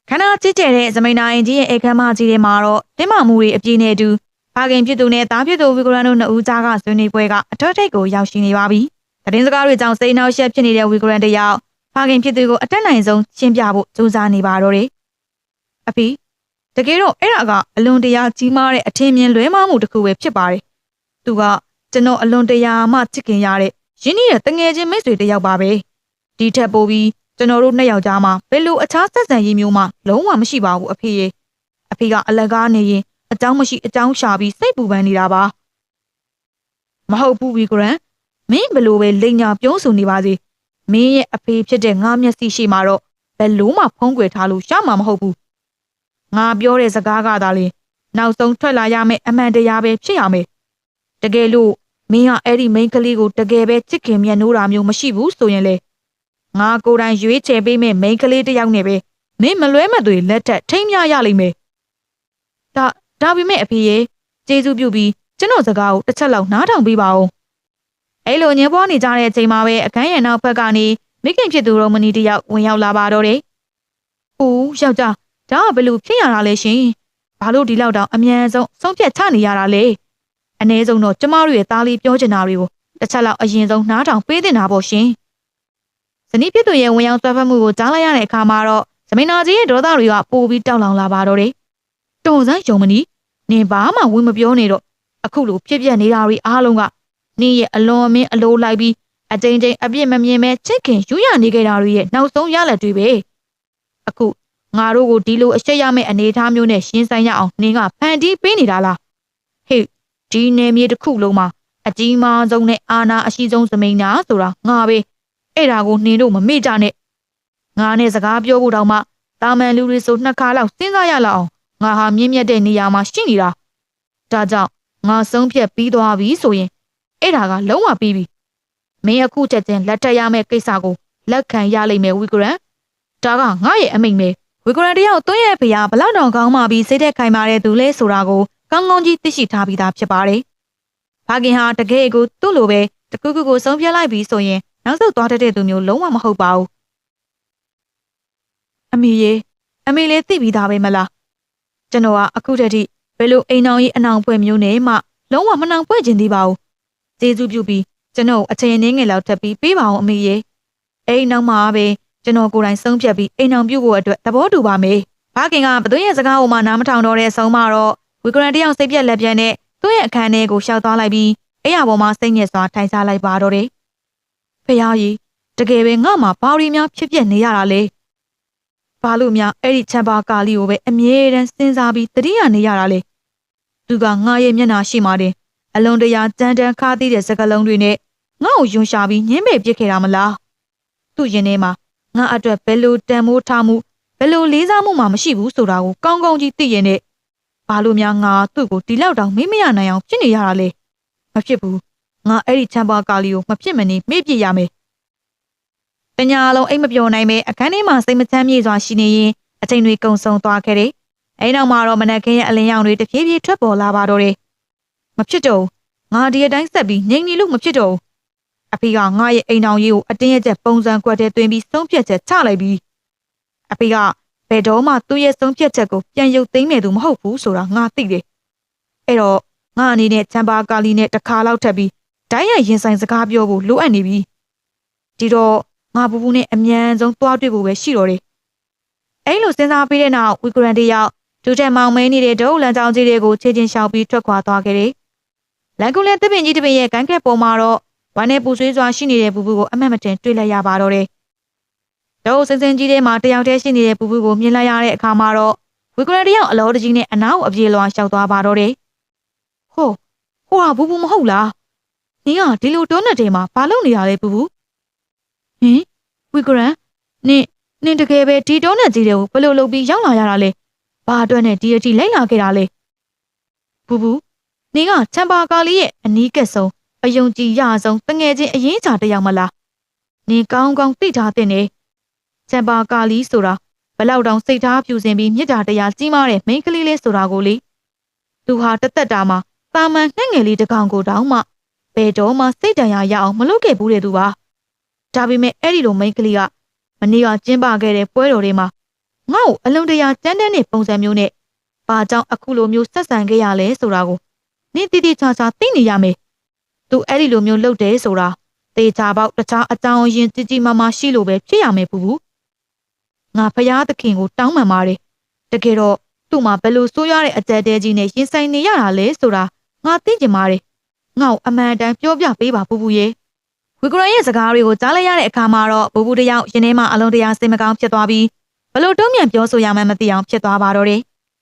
ခန္ဓာကြည့်ကျတဲ့ဇမိန်နာအင်ကြီးရဲ့အခမ်းမကြီးထဲမှာတော့တင်းမာမှုတွေအပြည့်နဲ့အတူဖခင်ဖြစ်သူနဲ့သားဖြစ်သူဝီဂရန်တို့နှစ်ဦးကြားကဆွေးနွေးပွဲကအထွတ်ထိပ်ကိုရောက်ရှိနေပါပြီသတင်းစကားတွေကြောင့်စိတ်နှောက်ယှက်ဖြစ်နေတဲ့ဝီဂရန်တယောက်ဖခင်ဖြစ်သူကိုအတက်နိုင်ဆုံးရှင်းပြဖို့ကြိုးစားနေပါတော့တယ်။အဖေတကယ်တော့အဲ့ဒါကအလွန်တရာကြီးမားတဲ့အထင်မြင်လွဲမှားမှုတစ်ခုပဲဖြစ်ပါတယ်။သူကကျွန်တော်အလွန်တရာမှချစ်ခင်ရတဲ့ရင်းနှီးတဲ့တငယ်ချင်းမိတ်ဆွေတစ်ယောက်ပါပဲ။ဒီထက်ပိုပြီးကျွန်တော်တို့နှစ်ယောက်ကြားမှာဘယ်လိုအခြားဆက်ဆံရေးမျိုးမှလုံးဝမရှိပါဘူးအဖေရေ။အဖေကအလကားနေရင်အကြောင်းမရှိအကြောင်းရှာပြီးစိတ်ပူပန်နေတာပါ။မဟုတ်ဘူးဝီဂရန်မင်းဘလို့ပဲလိန်ညာပြောဆိုနေပါစေမင်းရဲ့အဖေဖြစ်တဲ့ငါမျက်စိရှိမှာတော့ဘယ်လို့မှဖုံးကွယ်ထားလို့ရမှာမဟုတ်ဘူးငါပြောတဲ့စကားကသာလေနောက်ဆုံးထွက်လာရမယ့်အမှန်တရားပဲဖြစ်ရမယ်တကယ်လို့မင်းကအဲ့ဒီမိန်းကလေးကိုတကယ်ပဲချစ်ခင်မြတ်နိုးတာမျိုးမရှိဘူးဆိုရင်လေငါကိုယ်တိုင်ရွေးချယ်ပေးမယ့်မိန်းကလေးတစ်ယောက်နဲ့ပဲမင်းမလွဲမသွေလက်ထက်ထိမ်းမြရလိမ့်မယ်ဒါပေမဲ့အဖေရဲ့ကျေးဇူးပြုပြီးကျွန်တော်စကားကိုတစ်ချက်လောက်နားထောင်ပေးပါဦးအဲ့လိုညင်ပွားနေကြတဲ့အချိန်မှာပဲအခန်းရဲ့နောက်ဘက်ကနေမိခင်ဖြစ်သူရောမနီတယောက်ဝင်ရောက်လာပါတော့တယ်။ဦးယောက်ျားဒါကဘယ်လိုဖြစ်ရတာလဲရှင်။ဘာလို့ဒီလောက်တောင်အမြန်ဆုံးဖြတ်ချနေရတာလဲ။အနည်းဆုံးတော့ကျမတို့ရဲ့သားလေးပြောချင်တာတွေကိုတစ်ချက်လောက်အရင်ဆုံးနားထောင်ပေးတင်တာပေါ့ရှင်။ဇနီးဖြစ်သူရဲ့ဝင်ရောက်ဆွဲဖက်မှုကိုကြားလိုက်ရတဲ့အခါမှာတော့ဇမိနာကြီးရဲ့ဒေါသတွေကပိုပြီးတောက်လောင်လာပါတော့တယ်။တော်စမ်းယုံမနီနင်ဘာမှဝင်မပြောနေတော့အခုလိုဖြစ်ပြနေတာတွေအားလုံးကနင့်ရဲ့အလွန်အမင်းအလိုလိုက်ပြီးအတိမ်တိမ်အပြစ်မမြင်မဲချစ်ခင်ယူရနေကြတာတွေရဲ့နောက်ဆုံးရလဒ်တွေပဲအခုငါတို့ကိုဒီလိုအရှက်ရမယ့်အနေအထားမျိုးနဲ့ရှင်းဆိုင်ရအောင်နင်ကဖန်တီးပေးနေတာလားဟေ့ဒီနယ်မြေတစ်ခုလုံးမှာအကြီးမားဆုံးနဲ့အာဏာအရှိဆုံးသမိန်နာဆိုတာငါပဲအဲ့ဒါကိုနင်တို့မမေ့ကြနဲ့ငါနဲ့စကားပြောဖို့တောင်မှတာမန်လူတွေဆိုနှစ်ခါလောက်စဉ်းစားရလောက်အောင်ငါဟာမြင့်မြတ်တဲ့နေရာမှာရှိနေတာဒါကြောင့်ငါဆုံးဖြတ်ပြီးသွားပြီဆိုရင်အဲ့ဒါကလုံးဝပြီးပြီမင်းအခုချက်ချင်းလက်ထပ်ရမယ့်ကိစ္စကို လက်ခံရလိမ့်မယ်ဝီဂရန်ဒါကငါရဲ့အမိန့်ပဲဝီဂရန်တယောက်သွင်းရဲ့ဖေယားဘလောက်တောင်ကောင်းမှပြီးစိတ်သက်ခိုင်မာတဲ့သူလဲဆိုတာကိုကောင်းကောင်းကြီးသိရှိထားပြီးသားဖြစ်ပါတယ်။ဘာကင်ဟာတကယ်ကိုသူ့လိုပဲတကူကူကိုဆုံးဖြတ်လိုက်ပြီးဆိုရင်နောက်ဆုတ်သွားတတ်တဲ့သူမျိုးလုံးဝမဟုတ်ပါဘူး။အမေလေးသိပြီးသားပဲမလား။ကျွန်တော်ကအခုတည်းကဘယ်လိုအိမ်အောင်ကြီးအနောင်ပွဲမျိုးနဲ့မှလုံးဝမနှောင်ပွဲခြင်းသေးပါဘူး။ကျေးဇူးပြုပြီးကျွန်တော်အချိန်အနည်းငယ်လောက်ထပ်ပြီးပေးပါအောင်အမေရေ။အိမ်နောက်မှာပဲကျွန်တော်ကိုယ်တိုင်ဆုံးဖြတ်ပြီးအိမ်အောင်ပြုဖို့အတွက်သဘောတူပါမယ်။ဘာကင်ကဘသူရဲ့စကားကိုမှနားမထောင်တော့တဲ့အဆုံးမှာတော့ဝီဂရန်တယောက်စိတ်ပြက်လက်ပြက်နဲ့သူ့ရဲ့အခန်းထဲကိုရှောက်သွားလိုက်ပြီးအိယာပေါ်မှာစိတ်ညစ်စွာထိုင်စားလိုက်ပါတော့တယ်။ဖေကြီးတကယ်ပဲငါ့မှာဘာရီများဖြစ်ပျက်နေရတာလဲ။ဘာလို့များအဲ့ဒီချမ်ဘာကာလီကိုပဲအမြဲတမ်းစဉ်းစားပြီးတတိယနေရတာလဲ။သူကငါရဲ့မျက်နှာရှိမှတင်အလုံးတရာကြမ်းတမ်းခါးသီးတဲ့စကားလုံးတွေနဲ့ငါ့ကိုယွန်ရှာပြီးညှင်းပယ်ပစ်ခဲ့တာမလား။သူ့ရင်ထဲမှာငါအတွက်ဘယ်လိုတန်မိုးထားမှုဘယ်လိုလေးစားမှုမှမရှိဘူးဆိုတာကိုကောင်းကောင်းကြီးသိရင်နဲ့ဘာလို့များငါသူ့ကိုဒီလောက်တောင်မေ့မရနိုင်အောင်ဖြစ်နေရတာလဲမဖြစ်ဘူးငါအဲ့ဒီချမ်ဘာကာလီကိုမဖြစ်မနေမေ့ပြစ်ရမယ်တညာလုံးအိမ်မပြောနိုင်ပဲအခန်းထဲမှာစိတ်မချမ်းမြေ့စွာရှိနေရင်အချိန်တွေကုန်ဆုံးသွားခဲ့တယ်အဲ့နောက်မှာတော့မနက်ခင်းရဲ့အလင်းရောင်တွေတဖြည်းဖြည်းထွက်ပေါ်လာပါတော့တယ်မဖြစ်တော့ငါဒီအတိုင်းဆက်ပြီးငြိမ်နေလို့မဖြစ်တော့အဖေကငါရဲ့အိမ်တော်ကြီးကိုအတင်းရကျပုံစံကွက်ထဲသွင်းပြီးဆုံးဖြတ်ချက်ချလိုက်ပြီးအဖေကဘယ်တော့မှသူ့ရဲ့ဆုံးဖြတ်ချက်ကိုပြန်ရုပ်သိမ်းမယ်သူမဟုတ်ဘူးဆိုတာငါသိတယ်အဲ့တော့ငါအနေနဲ့ချမ်ဘာကာလီနဲ့တစ်ခါလောက်ထပ်ပြီးဒိုင်းရရင်ဆိုင်စကားပြောဖို့လိုအပ်နေပြီဒီတော့ငါပူပူနဲ့အမြန်ဆုံးသွားတွေ့ဖို့ပဲရှိတော့တယ်အဲ့လိုစဉ်းစားပြီးတဲ့နောက်ဝီဂရန်တယောက်ဒူးတက်မောင်မဲနေတဲ့ဒုတ်လန်ကြောင်ကြီးတွေကိုခြေချင်းရှောင်ပြီးထွက်ခွာသွားခဲ့တယ်လန်ကူလက်တပင်ကြီးတပင်ရဲ့ကန်းကက်ပေါ်မှာတော့ဝမ်းနဲ့ပူဆွေးစွာရှိနေတဲ့ပူပူကိုအမှတ်မတင်တွေ့လိုက်ရပါတော့တယ်။ဒုတ်စင်စင်ကြီးထဲမှာတယောက်တည်းရှိနေတဲ့ပူပူကိုမြင်လိုက်ရတဲ့အခါမှာတော့ဝီဂရန်တယောက်အလောတကြီးနဲ့အနားကိုအပြေလွှာရှောက်သွားပါတော့တယ်။ဟိုဟာပူပူမဟုတ်လား။နင်ကဒီလိုတောနဲ့တဲမှာဘာလုပ်နေရလဲပူပူ။ဟင်ဝီဂရန်နင်တကယ်ပဲဒီတောနဲ့ကြီးတွေကိုဘယ်လိုလုပ်ပြီးရောက်လာရတာလဲ။ဘာအတွက်နဲ့ဒီအထိလိုက်လာခဲ့တာလဲ။ပူပူနင်ကချမ်ဘာကာလီရဲ့အနီးကပ်ဆုံးအယုံကြည်ရဆုံးတငယ်ချင်းအရင်ချာတယောက်မလားနင်ကောင်းကောင်းသိထားတဲ့နေချမ်ဘာကာလီဆိုတာဘလောက်တောင်စိတ်ထားဖြူစင်ပြီးမြစ်တာတရားကြီးမားတဲ့မိန်းကလေးလေးဆိုတာကိုလေသူဟာတသက်တာမှာတာမန်နှက်ငယ်လေးတစ်ကောင်ကိုတောင်မှဘယ်တော့မှစိတ်တန်ရာရအောင်မလုပ်ခဲ့ဘူးတဲ့သူပါဒါပေမဲ့အဲ့ဒီလိုမိန်းကလေးကမနေ့ကကျင်းပခဲ့တဲ့ပွဲတော်တွေမှာငါ့ကိုအလုံးတရာကြမ်းတမ်းတဲ့ပုံစံမျိုးနဲ့ဘာကြောင့်အခုလိုမျိုးဆက်ဆံခဲ့ရလဲဆိုတာကိုနင်တိတိကျကျသိနေရမယ်သူအဲ့ဒီလိုမျိုးလုပ်တယ်ဆိုတာတေချာပေါက်တခြားအကြောင်းရင်းကြီးကြီးမားမားရှိလို့ပဲဖြစ်ရမယ်ပူပူငါဖျားသခင်ကိုတောင်းပန်ပါတယ်တကယ်တော့သူ့မှာဘယ်လိုဆိုးရတဲ့အကြက်တဲကြီးနဲ့ရင်ဆိုင်နေရတာလဲဆိုတာငါသိချင်ပါတယ်ငါ့ကိုအမှန်တမ်းပြောပြပေးပါပူပူရေဝီဂရန်ရဲ့စကားတွေကိုကြားလိုက်ရတဲ့အခါမှာတော့ပူပူတယောက်ရင်ထဲမှာအလုံးတရာစိတ်မကောင်းဖြစ်သွားပြီးဘလို့တုံ့ပြန်ပြောဆိုရမှန်းမသိအောင်ဖြစ်သွားပါတော့တယ်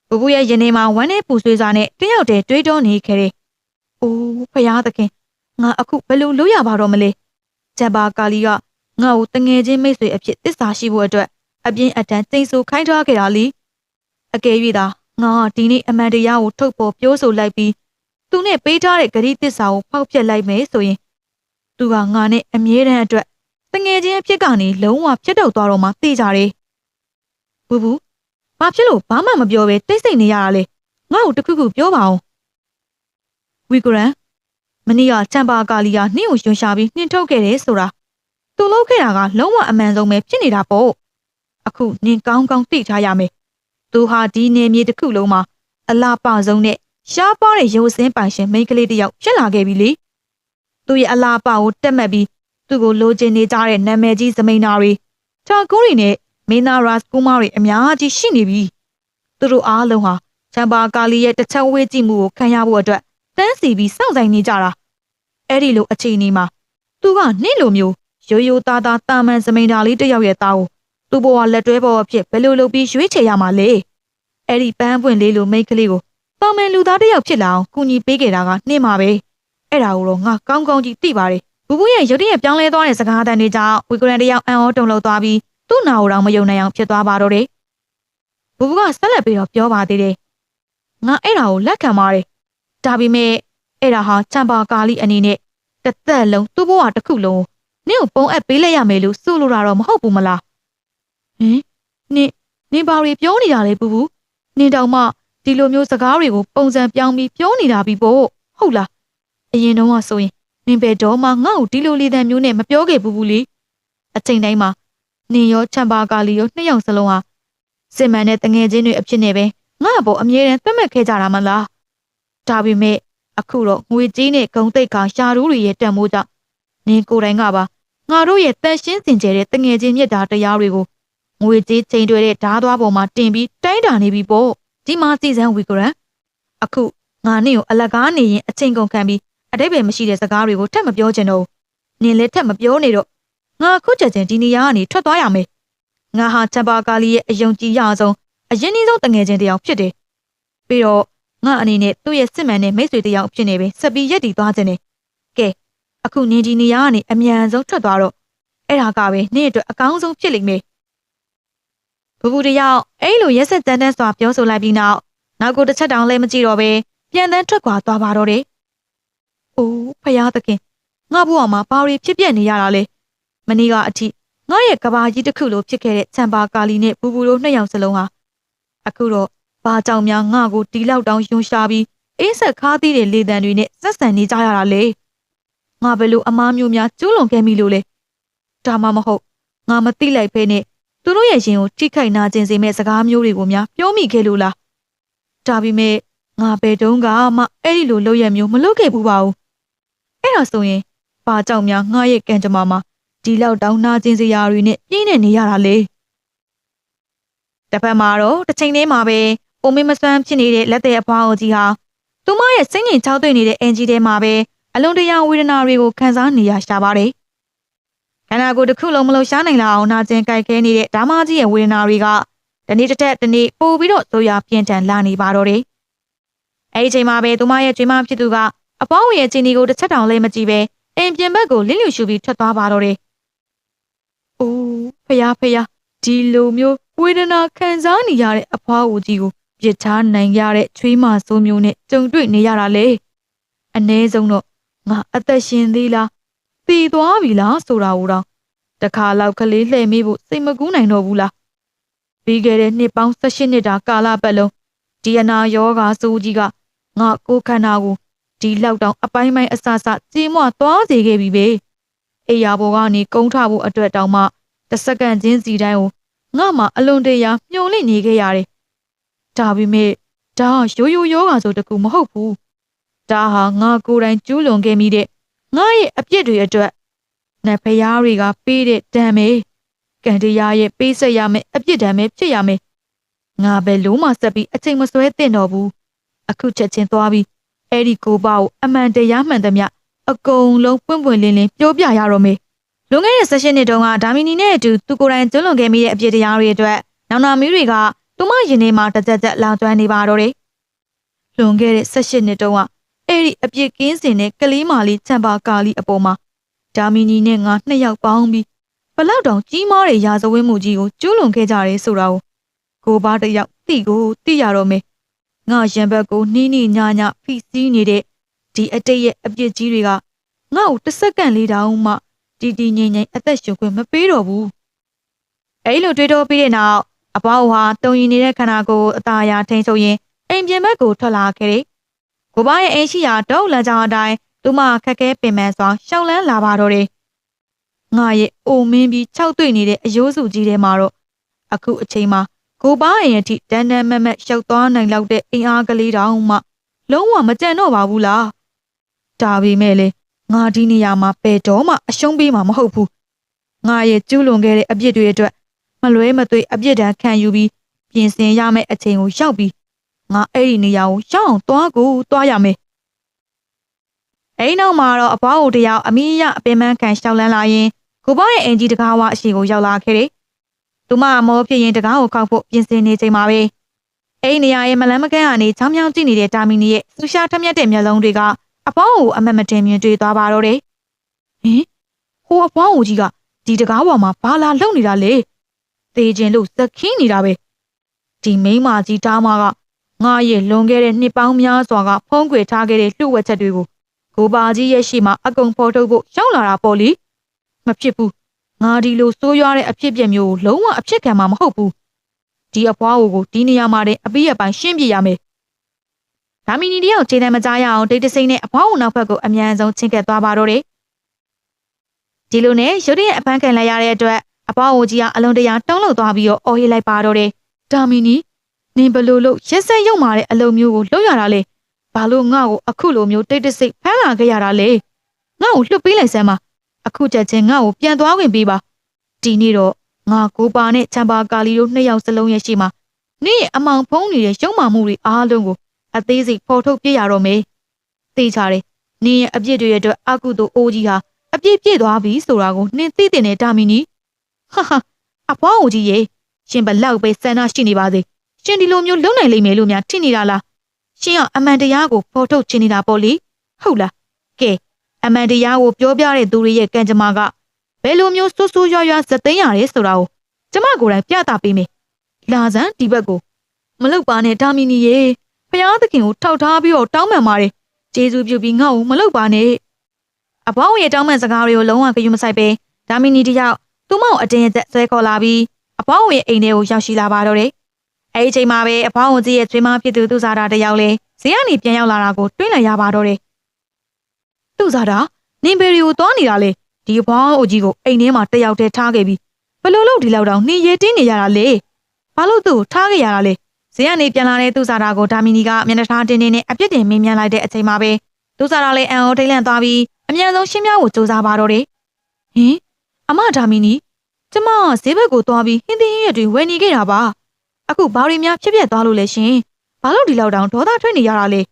ပူပူရဲ့ရင်ထဲမှာဝမ်းနဲ့ပူဆွေးစွာနဲ့တယောက်တည်းတွေးတောနေခဲ့တယ်အိုးဖျားသခင်ငါအခုဘယ်လိုလုပ်ရပါတော့မလဲချမ်ဘာကာလီကငါ့ကိုတငယ်ချင်းမိတ်ဆွေအဖြစ်သစ္စာရှိဖို့အတွက်အပြင်းအထန်တိမ်ဆူခိုင်းထားခဲ့တာလीအကယ်၍သာငါဒီနေ့အမှန်တရားကိုထုတ်ပေါ်ပြောဆိုလိုက်ပြီးသူနဲ့ပေးထားတဲ့ဂရီသစ္စာကိုဖောက်ဖျက်လိုက်မယ်ဆိုရင်သူကငါနဲ့အမြဲတမ်းအတွက်တငယ်ချင်းအဖြစ်ကနေလုံးဝဖြစ်တော့သွားတော့မှသိကြတယ်ဘူးဘူးဘာဖြစ်လို့ဘာမှမပြောဘဲတိတ်ဆိတ်နေရတာလဲငါ့ကိုတခုခုပြောပါအောင်ဝီဂရန်မနေ့ကချမ်ဘာကာလီယာနှင်းကိုယွန်ရှာပြီးနှင်းထုတ်ခဲ့တယ်ဆိုတာသူလုပ်ခဲ့တာကလုံးဝအမှန်ဆုံးပဲဖြစ်နေတာပေါ့အခုနင်ကောင်းကောင်းသိထားရမယ်သူဟာဒီနေမြေတစ်ခုလုံးမှာအလားပဆုံးနဲ့ရှားပါတဲ့ရုပ်စင်းပိုင်ရှင်မိန်းကလေးတစ်ယောက်ဖြစ်လာခဲ့ပြီလေသူရဲ့အလားပကိုတက်မှတ်ပြီးသူ့ကိုလိုချင်နေကြတဲ့နာမည်ကြီးသမိန်နာတွေထာကူရီနဲ့မင်းသားရာစ်ကူမာတွေအများကြီးရှိနေပြီသူတို့အားလုံးဟာချမ်ဘာကာလီရဲ့တစ်ချက်ဝေးကြည့်မှုကိုခံရဖို့အတွက်တန်းစီပြီးစောင့်ဆိုင်နေကြတာအဲ့ဒီလိုအခြေအနေမှာသူကနှင်းလိုမျိုးရိုးရိုးသားသားတာမန်စမိန်ဓာလေးတစ်ယောက်ရဲ့သားကိုသူ့ဘဝလက်တွဲပေါ်အဖြစ်ဘယ်လိုလုပ်ပြီးရွေးချယ်ရမှာလဲအဲ့ဒီပန်းပွင့်လေးလိုမိန်းကလေးကိုတာမန်လူသားတစ်ယောက်ဖြစ်လာအောင်ကူညီပေးခဲ့တာကနှင်းမှာပဲအဲ့ဒါကိုတော့ငါကောင်းကောင်းကြီးသိပါတယ်ဘူးဘူးရဲ့ရုတ်တရက်ပြောင်းလဲသွားတဲ့စကားသံတွေကြောင့်ဝီဂရန်တစ်ယောက်အံ့ဩတုန်လှုပ်သွားပြီးသူ့နာကိုတော့မယုံနိုင်အောင်ဖြစ်သွားပါတော့တယ်ဘူးဘူးကဆက်လက်ပြီးတော့ပြောပါသေးတယ်ငါအဲ့ဒါကိုလက်ခံပါတယ်ဒါပေမဲ့အဲ့ဒါဟာချမ်ဘာကာလီအနေနဲ့တစ်သက်လုံးသူ့ဘဝတစ်ခုလုံး နင့်ကိုပုံအပ်ပေးလိုက်ရမယ်လို့ဆိုလိုတာတော့မဟုတ်ဘူးမလားဟင်နင်ဘာတွေပြောနေတာလဲပူပူနင်တောင်မှဒီလိုမျိုးစကားတွေကိုပုံစံပြောင်းပြီးပြောနေတာပြီပေါ့ဟုတ်လားအရင်တုန်းကဆိုရင်နင်ဘယ်တော့မှငါ့ကိုဒီလိုလေတံမျိုးနဲ့မပြောခဲ့ဘူးလေအချိန်တိုင်းမှာနင်ရောချမ်ပါကာလီရောနှစ်ယောက်စလုံးဟာစစ်မှန်တဲ့တငယ်ချင်းတွေအဖြစ်နဲ့ပဲငါ့ဘောအမြဲတမ်းသတ်မှတ်ခဲ့ကြတာမလားဒါပေမဲ့အခုတော့ငွေကြေးနဲ့ဂုံတိတ်ခါရှာရိုးတွေရဲ့တန်မိုးကြောင့်နင်ကိုယ်တိုင်ကပါငါတို့ရဲ့တန်ရှင်းစင်ကြယ်တဲ့တငယ်ချင်းမြတ်တာတရားတွေကိုငွေကြေးချိန်တွေတဲ့ဓားသွားပေါ်မှာတင်ပြီးတိုင်းတာနေပြီပေါ့ဒီမှာစီစံဝီဂရန်အခုငါနင့်ကိုအလကားနေရင်အချိန်ကုန်ခံပြီးအတိတ်ပဲမရှိတဲ့စကားတွေကိုထပ်မပြောချင်တော့နင်လည်းထပ်မပြောနေတော့ငါအခုချက်ချင်းဒီနေရာကနေထွက်သွားရမယ်ငါဟာချမ်ပါကာလီရဲ့အယုံကြည်ရဆုံးအရင်ကြီးဆုံးတငယ်ချင်းတစ်ယောက်ဖြစ်တယ်ပြီးတော့ငါအနေနဲ့သူ့ရဲ့စစ်မှန်တဲ့မိတ်ဆွေတစ်ယောက်ဖြစ်နေပဲဆက်ပြီးရက်တည်သွားခြင်းနဲ့ကဲအခုနင်ဒီနေရာကနေအမြန်ဆုံးထွက်သွားတော့အဲ့ဒါကပဲနင့်အတွက်အကောင်းဆုံးဖြစ်လိမ့်မယ်ဘူဘူတယောက်အဲ့လိုရက်ဆက်တန်းတန်းစွာပြောဆိုလိုက်ပြီးနောက်ကိုတစ်ချက်တောင်လည်းမကြည့်တော့ပဲပြန်တန်းထွက်ခွာသွားပါတော့တယ်။အိုးဖယားသခင်ငါ့ဘဝမှာဘာတွေဖြစ်ပျက်နေရတာလဲ။မနေ့ကအထိငါရဲ့ကဘာကြီးတစ်ခုလိုဖြစ်ခဲ့တဲ့ချမ်ပါကာလီနဲ့ဘူဘူတို့နှစ်ယောက်စလုံးဟာအခုတော့ဘာကြောင့်များငါ့ကိုဒီလောက်တောင်ယွန်းရှာပြီးအေးဆက်ခါးသေးတဲ့လေတံတွေနဲ့ဆက်ဆံနေကြရတာလေ။ငါဘယ်လိုအမားမျိုးများကျူးလွန်ခဲ့မိလို့လဲ။ဒါမှမဟုတ်ငါမသိလိုက်ဖဲနဲ့သူတို့ရဲ့ရင်ကိုထိခိုက်နာကျင်စေမဲ့စကားမျိုးတွေကိုများပြောမိခဲ့လို့လားဒါပေမဲ့ငါဘယ်တုန်းကမှအဲ့ဒီလိုလုပ်ရမျိုးမလုပ်ခဲ့ဘူးပါဘူးအဲ့ဒါဆိုရင်ဘာကြောင့်များငါရဲ့ကံကြမ္မာမှာဒီလောက်တောင်နာကျင်စရာတွေနဲ့ပြင်းနေနေရတာလေတစ်ဖက်မှာတော့တစ်ချိန်တည်းမှာပဲအိုမင်းမစွမ်းဖြစ်နေတဲ့လက်တဲ့အဖွားအိုကြီးဟာသူမရဲ့စိတ်ငြိမ်ချောက်သွေ့နေတဲ့အင်ဂျီထဲမှာပဲအလွန်တရာဝေဒနာတွေကိုခံစားနေရရှာပါတယ်ခန္ဓာကိုယ်တစ်ခုလုံးမလို့ရှားနိုင်လောက်အောင်နာကျင်ကြိုက်ခဲနေတဲ့ဓာမကြီးရဲ့ဝေဒနာတွေကတနေ့တစ်ထက်တနေ့ပိုပြီးတော့ဆိုရပြင်းထန်လာနေပါတော့တယ်။အဲဒီချိန်မှာပဲသူမရဲ့ကျွေးမဖြစ်သူကအပေါင်းရဲ့ချင်းဒီကိုတစ်ချက်တောင်လည်းမကြည့်ပဲအိမ်ပြင်ဘက်ကိုလင်းလျူရှူပြီးထွက်သွားပါတော့တယ်။အိုးဖယားဒီလိုမျိုးဝေဒနာခံစားနေရတဲ့အဖွားအိုကြီးကိုပြစ်ထားနိုင်ရတဲ့ချွေးမဆိုးမျိုးနဲ့ကြုံတွေ့နေရတာလေ။အ ਨੇ ဆုံးတော့ငါအသက်ရှင်သေးလားသေသွားပြီလားဆိုတာကိုတော့တခါလောက်ကလေးလှည့်မိဖို့စိတ်မကူးနိုင်တော့ဘူးလားပြီးခဲ့တဲ့နှစ်ပေါင်း18နှစ်တာကာလပတ်လုံးဒီအနာယောဂါဆိုးကြီးကငါကိုယ်ခန္ဓာကိုဒီလောက်တောင်အပိုင်းပိုင်းအဆဆကြေးမွသွားစေခဲ့ပြီပဲအိယာဘော်ကနေကုန်းထဖို့အတွက်တောင်မှတစ်စက္ကန့်ချင်းစီတိုင်းကိုငါမှအလွန်တရာမျောလင့်နေခဲ့ရတယ်ဒါပေမဲ့ဒါရိုးယောဂါဆိုတကူမဟုတ်ဘူးဒါဟာငါကိုယ်တိုင်ကျူးလွန်ခဲ့မိတဲ့ငါရဲ့အပြစ်တွေအတွက်နတ်ဖျားတွေကပေးတဲ့ဒဏ်ပဲကံတရားရဲ့ပေးဆက်ရမယ်အပြစ်ဒဏ်ပဲဖြစ်ရမယ်ငါပဲလုံးမဆက်ပြီးအချိန်မဆွဲသင့်တော့ဘူးအခုချက်ချင်းသွားပြီးအဲ့ဒီကိုပါကိုအမှန်တရားမှန်သမျှအကုန်လုံးပွင့်ပွင့်လင်းလင်းပြောပြရတော့မယ်လွန်ခဲ့တဲ့18နှစ်တုန်းကဒါမီနီနဲ့အတူသူကိုယ်တိုင်ကျူးလွန်ခဲ့မိတဲ့အပြစ်တရားတွေအတွက်နောင်နာမီတွေကသူမရင်ထဲမှာတကြက်လောင်ကျွမ်းနေပါတော့တယ်လွန်ခဲ့တဲ့18နှစ်တုန်းကအဲ့ဒီအပြစ်ကင်းစင်တဲ့ကလေးမလေးချမ်ပါကာလီအပေါ်မှာဒါမီနီနဲ့ငါနှစ်ယောက်ပေါင်းပြီးဘလောက်တောင်ကြီးမားတဲ့ရာဇဝတ်မှုကြီးကိုကျူးလွန်ခဲ့ကြတယ်ဆိုတာကိုဘာတယောက်သိရတော့မယ်ငါရံဘက်ကိုနီးနီးညာဖိစီးနေတဲ့ဒီအတိတ်ရဲ့အပြစ်ကြီးတွေကငါ့ကိုတစ်စက္ကန့်လေးတောင်မှတီငိမ့်အသက်ရှင်ခွင့်မပေးတော့ဘူးအဲ့လိုတွေးတောပြီးတဲ့နောက်အပေါင်းဟာတုံရင်နေတဲ့ခန္ဓာကိုယ်အသာယာထိန်ဆိုရင်အိမ်ပြင်ဘက်ကိုထွက်လာခဲ့တယ်ကိုဘာရဲ့အိမ်ရှိရာတုံးလမ်းကြောင်းအတိုင်းသူမခက်ခဲပင်ပန်းစွာရှောက်လန်းလာပါတော့တယ်ငါရဲ့အိုမင်းပြီးခြောက်သွေ့နေတဲ့အယိုးစုကြီးထဲမှာတော့အခုအချိန်မှာကိုဘာအိမ်အထိတန်းမတ်ရှောက်သွားနိုင်လောက်တဲ့အင်အားကလေးတောင်မှလုံးဝမကြံတော့ပါဘူးလားဒါပေမဲ့လေငါဒီနေရာမှာဘယ်တော့မှအရှုံးပေးမှာမဟုတ်ဘူးငါရဲ့ကျူးလွန်ခဲ့တဲ့အပြစ်တွေအတွက်မလွဲမသွေအပြစ်ဒဏ်ခံယူပြီးပြင်ဆင်ရမယ့်အချိန်ကိုရောက်ပြီးငါအဲ့ဒီနေရာကိုရောက်အောင်သွားရမယ်အဲ့နောက်မှာတော့အပွားအိုတယောက်အမိရအပင်ပန်းခံရှောက်လန်းလာရင်ကိုဘာရဲ့အင်ဂျီတကားဝအရှိကိုရောက်လာခဲ့တယ်သူမအမောဖြစ်ရင်တကားကိုခောက်ဖို့ပြင်ဆင်နေချိန်မှာပဲအဲ့နေရာရဲ့မလန်းမကန်းကနေချောင်းချောင်းကြည့်နေတဲ့တာမီနီရဲ့ဆူရှာထမြက်တဲ့မျက်လုံးတွေကအပွားအိုအမတ်မတင်မြင်တွေ့သွားပါတော့တယ်ဟိုအပွားအိုကြီးကဒီတကားပေါ်မှာဘာလာလှုပ်နေတာလဲသေခြင်းလို့စက်ခင်းနေတာပဲဒီမိန်းမကြီးတားမကငါရဲ့လွန်ခဲ့တဲ့နှစ်ပေါင်းများစွာကဖုံးကွယ်ထားခဲ့တဲ့လှုပ်ဝက်ချက်တွေကိုကိုဘာကြီးရဲ့ရှေ့မှာအကုန်ဖော်ထုတ်ဖို့ရောက်လာတာပေါ့လေ မဖြစ်ဘူးငါဒီလိုစိုးရွားတဲ့အဖြစ်အပျက်မျိုးကိုလုံးဝအဖြစ်ခံမှာမဟုတ်ဘူးဒီအဖွားကိုဒီနေရာမှာတင်အပိအပိုင်းရှင်းပြရမယ်ဒါမီနီတယောက်ခြေတံမကြားရအောင်ဒိတ်တစိမ့်နဲ့အဖွားကိုနောက်ဘက်ကိုအမြန်ဆုံးချင်းကပ်သွားပါတော့တယ်ဒီလိုနဲ့ရုတ်တရက်အပန်းခံလိုက်ရတဲ့အတွက်အဖွားကိုကြီးကအလုံးတရာတုံးလှုပ်သွားပြီးတော့အော်ဟစ်လိုက်ပါတော့တယ်ဒါမီနီနင်ဘလို့လို့ရက်ဆက်ရုံမာတဲ့အလုံးမျိုးကိုလှုပ်ရတာလေဘာလို့ငါ့ကိုအခုလိုမျိုးတိတ်တဆိတ်ဖမ်းလာခဲ့ရတာလဲငါ့ကိုလှုပ်ပေးလိုက်စမ်းပါအခုချက်ချင်းငါ့ကိုပြန်သွားခွင့်ပေးပါဒီနေ့တော့ငါကိုပါနဲ့ချမ်ပါကာလီတို့နှစ်ယောက်စလုံးရဲ့ရှိမှာနေ့ရဲ့အမောင်ဖုံးနေတဲ့ရုံမာမှုတွေအားလုံးကိုအသေးစိတ်ဖော်ထုတ်ပြရတော့မယ်သိချတယ်နင်ရဲ့အပြစ်တွေရဲ့အတွက်အကုသို့အိုးကြီးဟာအပြစ်ပြည့်သွားပြီဆိုတာကိုနင်သိတဲ့နဲ့ဒါမီနီဟာဟာအဖွားအိုကြီးရဲ့ရှင်ဘလောက်ပဲဆန္ဒရှိနေပါစေရှင်ဒီလိုမျိုးလုံနိုင်လိမ့်မယ်လို့များထင်နေတာလားရှင်ကအမှန်တရားကိုဖော်ထုတ်ချင်နေတာပေါ့လေဟုတ်လားကဲအမှန်တရားကိုပြောပြတဲ့သူတွေရဲ့ကံကြမ္မာကဘယ်လိုမျိုးဆူဆူရွရွဇသိမ်းရတယ်ဆိုတာကိုကျမကိုယ်တိုင်ပြသပေးမယ်လာစမ်းဒီဘက်ကိုမလုပ်ပါနဲ့ဒါမီနီရေဖျားသခင်ကိုထောက်ထားပြီးတော့တောင်းပန်ပါတယ်ကျေးဇူးပြုပြီးငါ့ကိုမလုပ်ပါနဲ့အဖွားရဲ့တောင်းပန်စကားတွေကိုလုံးဝဂရုမစိုက်ပဲဒါမီနီတယောက်သူ့မောင်အတင်းအကျပ်ဆွဲခေါ်လာပြီးအဖွားရဲ့အိမ်ထဲကိုရောက်ရှိလာပါတော့တယ်အဲဒီအချိန်မှာပဲအဖွားဝင်ကြီးရဲ့သွေးမဖြစ်သူစားတာတယောက်လဲဈေးကနေပြန်ရောက်လာတာကိုတွေ့လိုက်ရပါတော့တယ်သူစားတာနင်ဘယ်ရီကိုသွားနေတာလဲဒီအဖွားအိုကြီးကိုအိမ်ထဲမှာတယောက်တည်းထားခဲ့ပြီးဘလို့လို့ဒီလောက်တောင်နှင်းရဲတင်းနေရတာလေဘာလို့သူ့ကိုထားခဲ့ရတာလဲဈေးကနေပြန်လာတဲ့သူစားတာကိုဒါမီနီကမျက်နှာထားတင်းတင်းနဲ့အပြစ်တင်မင်းမြန်းလိုက်တဲ့အချိန်မှာပဲသူစားတာလည်းအံ့ဩထိတ်လန့်သွားပြီးအမြန်ဆုံးရှင်းပြဖို့ကြိုးစားပါတော့တယ်ဟင်အမဒါမီနီကျမဈေးဘက်ကိုသွားပြီးဟင်းသီးရက်တွေဝယ်နေခဲ့တာပါအခုဘာတွေများဖြစ်ပျက်သွားလို့လဲရှင်ဘာလို့ဒီလောက်တောင်ဒေါသထွက်နေရတာလ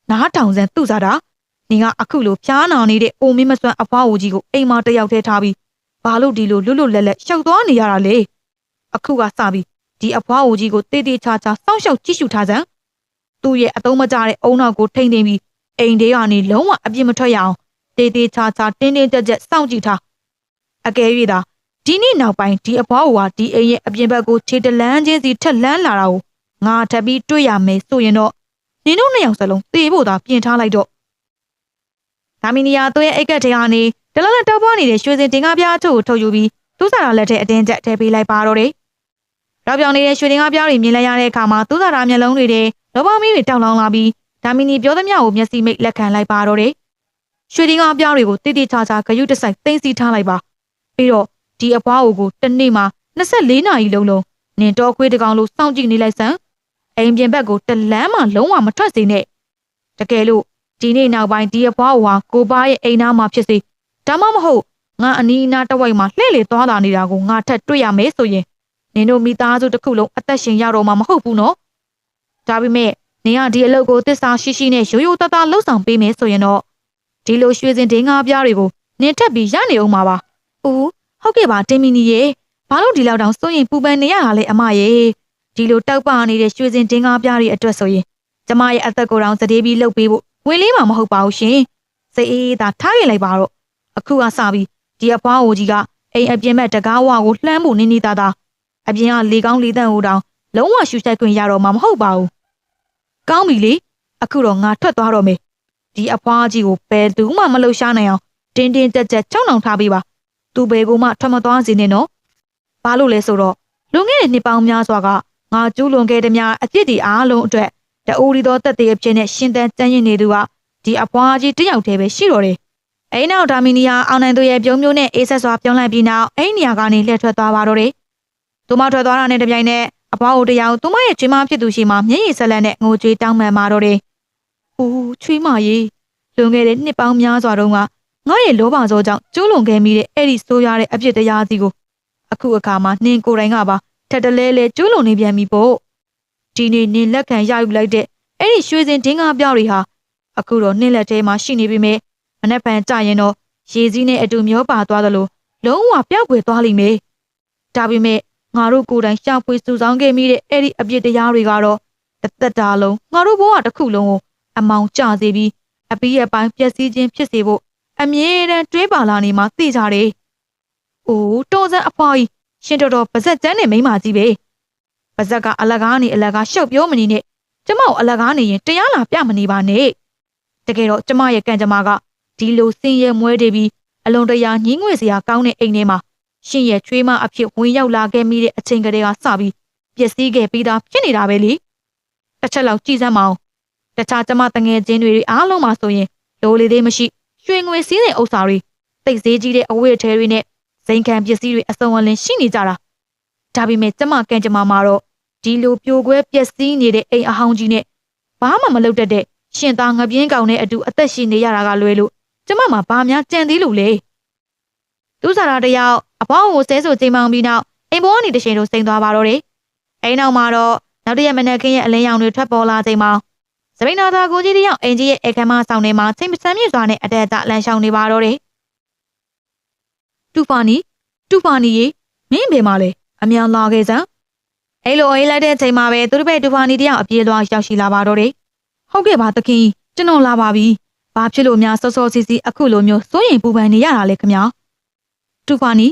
ဲနားထောင်စမ်းသူ့စားတာနင်ကအခုလိုဖျားနာနေတဲ့အိုမင်းမစွမ်းအဖွားအိုကြီးကိုအိမ်မှာတယောက်တည်းထားပြီးဘာလို့ဒီလိုလွတ်လွတ်လပ်လပ်ရှောက်သွားနေရတာလဲအခုကစပြီးဒီအဖွားအိုကြီးကိုတေးသေးချာချာစောင့်ရှောက်ကြည့်ရှုထားစမ်းသူ့ရဲ့အသုံးမကျတဲ့အုံနောက်ကိုထိမ့်သိမ့်ပြီးအိမ်ထဲကနေလုံးဝအပြစ်မထွက်ရအောင်တေးသေးချာချာတင်းတင်းကြပ်ကြပ်စောင့်ကြည့်ထားအကယ်၍သာဒီနေ့နောက်ပိုင်းဒီအဖွားဟာဒီအိမ်ရဲ့အပြင်ဘက်ကိုခြေတလန်းချင်းစီထက်လန်းလာတာကိုငါထပ်ပြီးတွေ့ရမယ်ဆိုရင်တော့နင်တို့နှစ်ယောက်စလုံးသေဖို့သာပြင်ထားလိုက်တော့ဒါမီနီယာသူ့ရဲ့အိတ်ကက်ထဲကနေတလလတောက်ပွားနေတဲ့ရွှေစင်တင်ကားပြားချို့ကိုထုတ်ယူပြီးသူ့စာရာလက်ထဲအတင်းကျပ်ထည့်ပေးလိုက်ပါတော့တယ်။နောက်ပြောင်နေတဲ့ရွှေတင်ကားပြားတွေမြင်လိုက်ရတဲ့အခါမှာသူ့စာရာမျက်လုံးတွေထဲလောဘမီးတွေတောက်လောင်လာပြီးဒါမီနီပြောသမျှကိုမျက်စိမိတ်လက်ခံလိုက်ပါတော့တယ်။ရွှေတင်ကားပြားတွေကိုတိတိကျကျဂယုတစိုက်သိမ်းဆည်းထားလိုက်ပါပြီးတော့ဒီအဖွားကိုတနေ့မှာ24နာရီလုံးနင်တော်ခွေးတကောင်လို့စောင့်ကြည့်နေလိုက်စမ်းအိမ်ပြင်ဘက်ကိုတလန်းမှလုံးဝမထွက်စေနဲ့တကယ်လို့ဒီနေ့နောက်ပိုင်းဒီအဖွားဟာကိုပါရဲ့အိမ်သားမှာဖြစ်စေဒါမှမဟုတ်ငါအနီးအနားတဝိုက်မှာလှည့်လေသွားလာနေတာကိုငါထက်တွေ့ရမယ်ဆိုရင်နင်တို့မိသားစုတစ်ခုလုံးအသက်ရှင်ရတော့မှာမဟုတ်ဘူးနော်ဒါပေမဲ့နင်ကဒီအလုပ်ကိုသစ္စာရှိရှိနဲ့ရိုးရိုးသားသားလှုပ်ဆောင်ပေးမယ်ဆိုရင်တော့ဒီလိုရွှေစင်ဒင်းငါးပြားတွေကိုနင်ထက်ပြီးရနေအောင်ပါပါဦးဟုတ်ကဲ့ပါတင်မီနီရေဘာလို့ဒီလောက်တောင်စိုးရင်ပူပန်နေရတာလဲအမရေဒီလိုတောက်ပနေတဲ့ရွှေစင်ဒင်းငါးပြားတွေအတွက်ဆိုရင်ကျမရဲ့အသက်ကိုယ်တောင်စတေးပြီးလှုပ်ပေးဖို့ဝင်လေးမှာမဟုတ်ပါဘူးရှင်စိတ်အေးသာထားခဲ့လိုက်ပါတော့အခုကစပြီးဒီအဖွားအိုကြီးကအိမ်အပြင်မဲ့တကားဝါကိုလှမ်းဖို့နင်းနေတာသာအပြင်ကလေကောင်းလေတန့်ဟိုတောင်လုံးဝရှူရှိုက်ခွင့်ရတော့မှာမဟုတ်ပါဘူးကောင်းပြီလေအခုတော့ငါထွက်သွားတော့မယ်ဒီအဖွားကြီးကိုဘယ်သူမှမလှုပ်ရှားနိုင်အောင်တင်းတင်းကြပ်ကြပ်ချောင်းအောင်ထားပေးပါသူဘယ်ကိုမှထွက်မသွားစေနဲ့နော်ဘာလို့လဲဆိုတော့လွန်ခဲ့တဲ့နှစ်ပေါင်းများစွာကငါကျူးလွန်ခဲ့တဲ့များအပြစ်တွေအားလုံးအတွက်တအိုရီတော်တက်တဲ့အဖြစ်နဲ့ရှင်သန်ကြံ့ရင်နေသူကဒီအဖွားကြီးတယောက်တည်းပဲရှိတော့တယ်အဲ့နောက်ဒါမီနီယာအောင်နိုင်သူရဲ့ပြုံးမျိုးနဲ့အေးဆက်စွာပြုံးလိုက်ပြီးနောက်အဲ့နေရာကနေလှည့်ထွက်သွားပါတော့တယ်သူမထွက်သွားတာနဲ့တပြိုင်နက်အဖွားအိုတယောက်သူမရဲ့ချွေးမဖြစ်သူရှိမှမျက်ရည်ဆက်လက်နဲ့ငိုကြွေးတောင်းပန်ပါတော့တယ်ဦးချွေးမကြီးလွန်ခဲ့တဲ့နှစ်ပေါင်းများစွာတုန်းကငါရဲ့လောဘစောကြောင့်ကျူးလွန်ခဲ့မိတဲ့အဲ့ဒီဆိုးရွားတဲ့အပြစ်တရားစီကိုအခုအခါမှာနှင်းကိုယ်တိုင်ကပါထက်တလဲလဲကျူးလွန်နေပြန်ပြီပေါ့ဒီနေ့နင်းလက်ခံရယူလိုက်တဲ့အဲ့ဒီရွှေစင်ဒင်းကားပြောင်းတွေဟာအခုတော့နှင်းလက်ထဲမှာရှိနေပြီမဲ့မနှက်ပန်ကြရင်တော့ရေစည်းနဲ့အတူမျောပါသွားသလိုလုံးဝပျောက်ကွယ်သွားလိမ့်မယ်ဒါပေမဲ့ငါတို့ကိုယ်တိုင်ရှာဖွေစုဆောင်းခဲ့မိတဲ့အဲ့ဒီအပြစ်တရားတွေကတော့တစ်သက်တာလုံးငါတို့ဘဝတစ်ခုလုံးကိုအမောင်ကျစေပြီးအပီးရဲ့ပိုင်းပျက်စီးခြင်းဖြစ်စေဖို့အမြဲတမ်းတွေးပါလာနေမှသိကြတယ်။အိုးတော်စံအဖွားကြီးရှင်တော်ပါဇက်ကျန်းနဲ့မိမကြီးပဲ။ပါဇက်ကအလကားနေအလကားရှောက်ပြောမနေနဲ့ကျမကိုအလကားနေရင်တရားလာပြမနေပါနဲ့။တကယ်တော့ကျမရဲ့ကံကြမ္မာကဒီလိုစင်ရဲမွဲတွေပြီးအ အလွန်တရာညင်းငွေစရာကောင်းတဲ့အိမ်ထဲမှာရှင်ရဲ့ချွေးမအဖြစ်ဝင်ရောက်လာခဲ့မိတဲ့အချိန်ကလေးကစပြီးပျက်စီးခဲ့ပြီးသားဖြစ်နေတာပဲလေတစ်ချက်လောက်ကြည့်စမ်းမအောင်တခြားကျမတငယ်ချင်းတွေအားလုံးမှာဆိုရင်လိုလေသေးမရှိရွှေငွေစည်းစိမ်ဥစ္စာတွေတိတ်ဈေးကြီးတဲ့အဝတ်အထည်တွေနဲ့ဇိမ်ခံပစ္စည်းတွေအစုံအလင်ရှိနေကြတာဒါပေမဲ့ကျမကန်ကျမမှာတော့ဒီလိုပြိုကွဲပျက်စီးနေတဲ့အိမ်အဟောင်းကြီးနဲ့ဘာမှမလုပ်တတ်တဲ့ရှင်သားငပြင်းကောင်နဲ့အတူအသက်ရှင်နေရတာကလွယ်လို့ကျမမှာဘာများကြံသေးလို့လဲသူစားတာတယောက်အပေါင်းကိုဆဲဆိုချိန်မှောင်ပြီးနောက်အိမ်ပေါ်ကနေတရှင်တို့စိန်သွားပါတော့တယ်အိမ်နောက်မှာတော့နောက်တရက်မနက်ခင်းရဲ့အလင်းရောင်တွေထွက်ပေါ်လာချိန်မှာစပိန်နာသာကိုကြီးတယောက်အိမ်ကြီးရဲ့အခမ်းမဆောင်ထဲမှာချိန်မဆန်းမြင့်စွာနဲ့အတက်အကျလမ်းလျှောက်နေပါတော့တယ်တူဖာနီရေမင်းဘယ်မှာလဲအမြန်လာခဲ့စမ်းအဲ့လိုအေးလိုက်တဲ့အချိန်မှာပဲသူတို့ပဲတူဖာနီတယောက်အပြေးသွားရောက်ရှိလာပါတော့တယ်ဟုတ်ကဲ့ပါသခင်ကျွန်တော်လာပါပြီဘာဖြစ်လို့များစောစောစီစီအခုလိုမျိုးစိုးရင်ပူပန်နေရတာလဲခင်ဗျာတူဖာနီ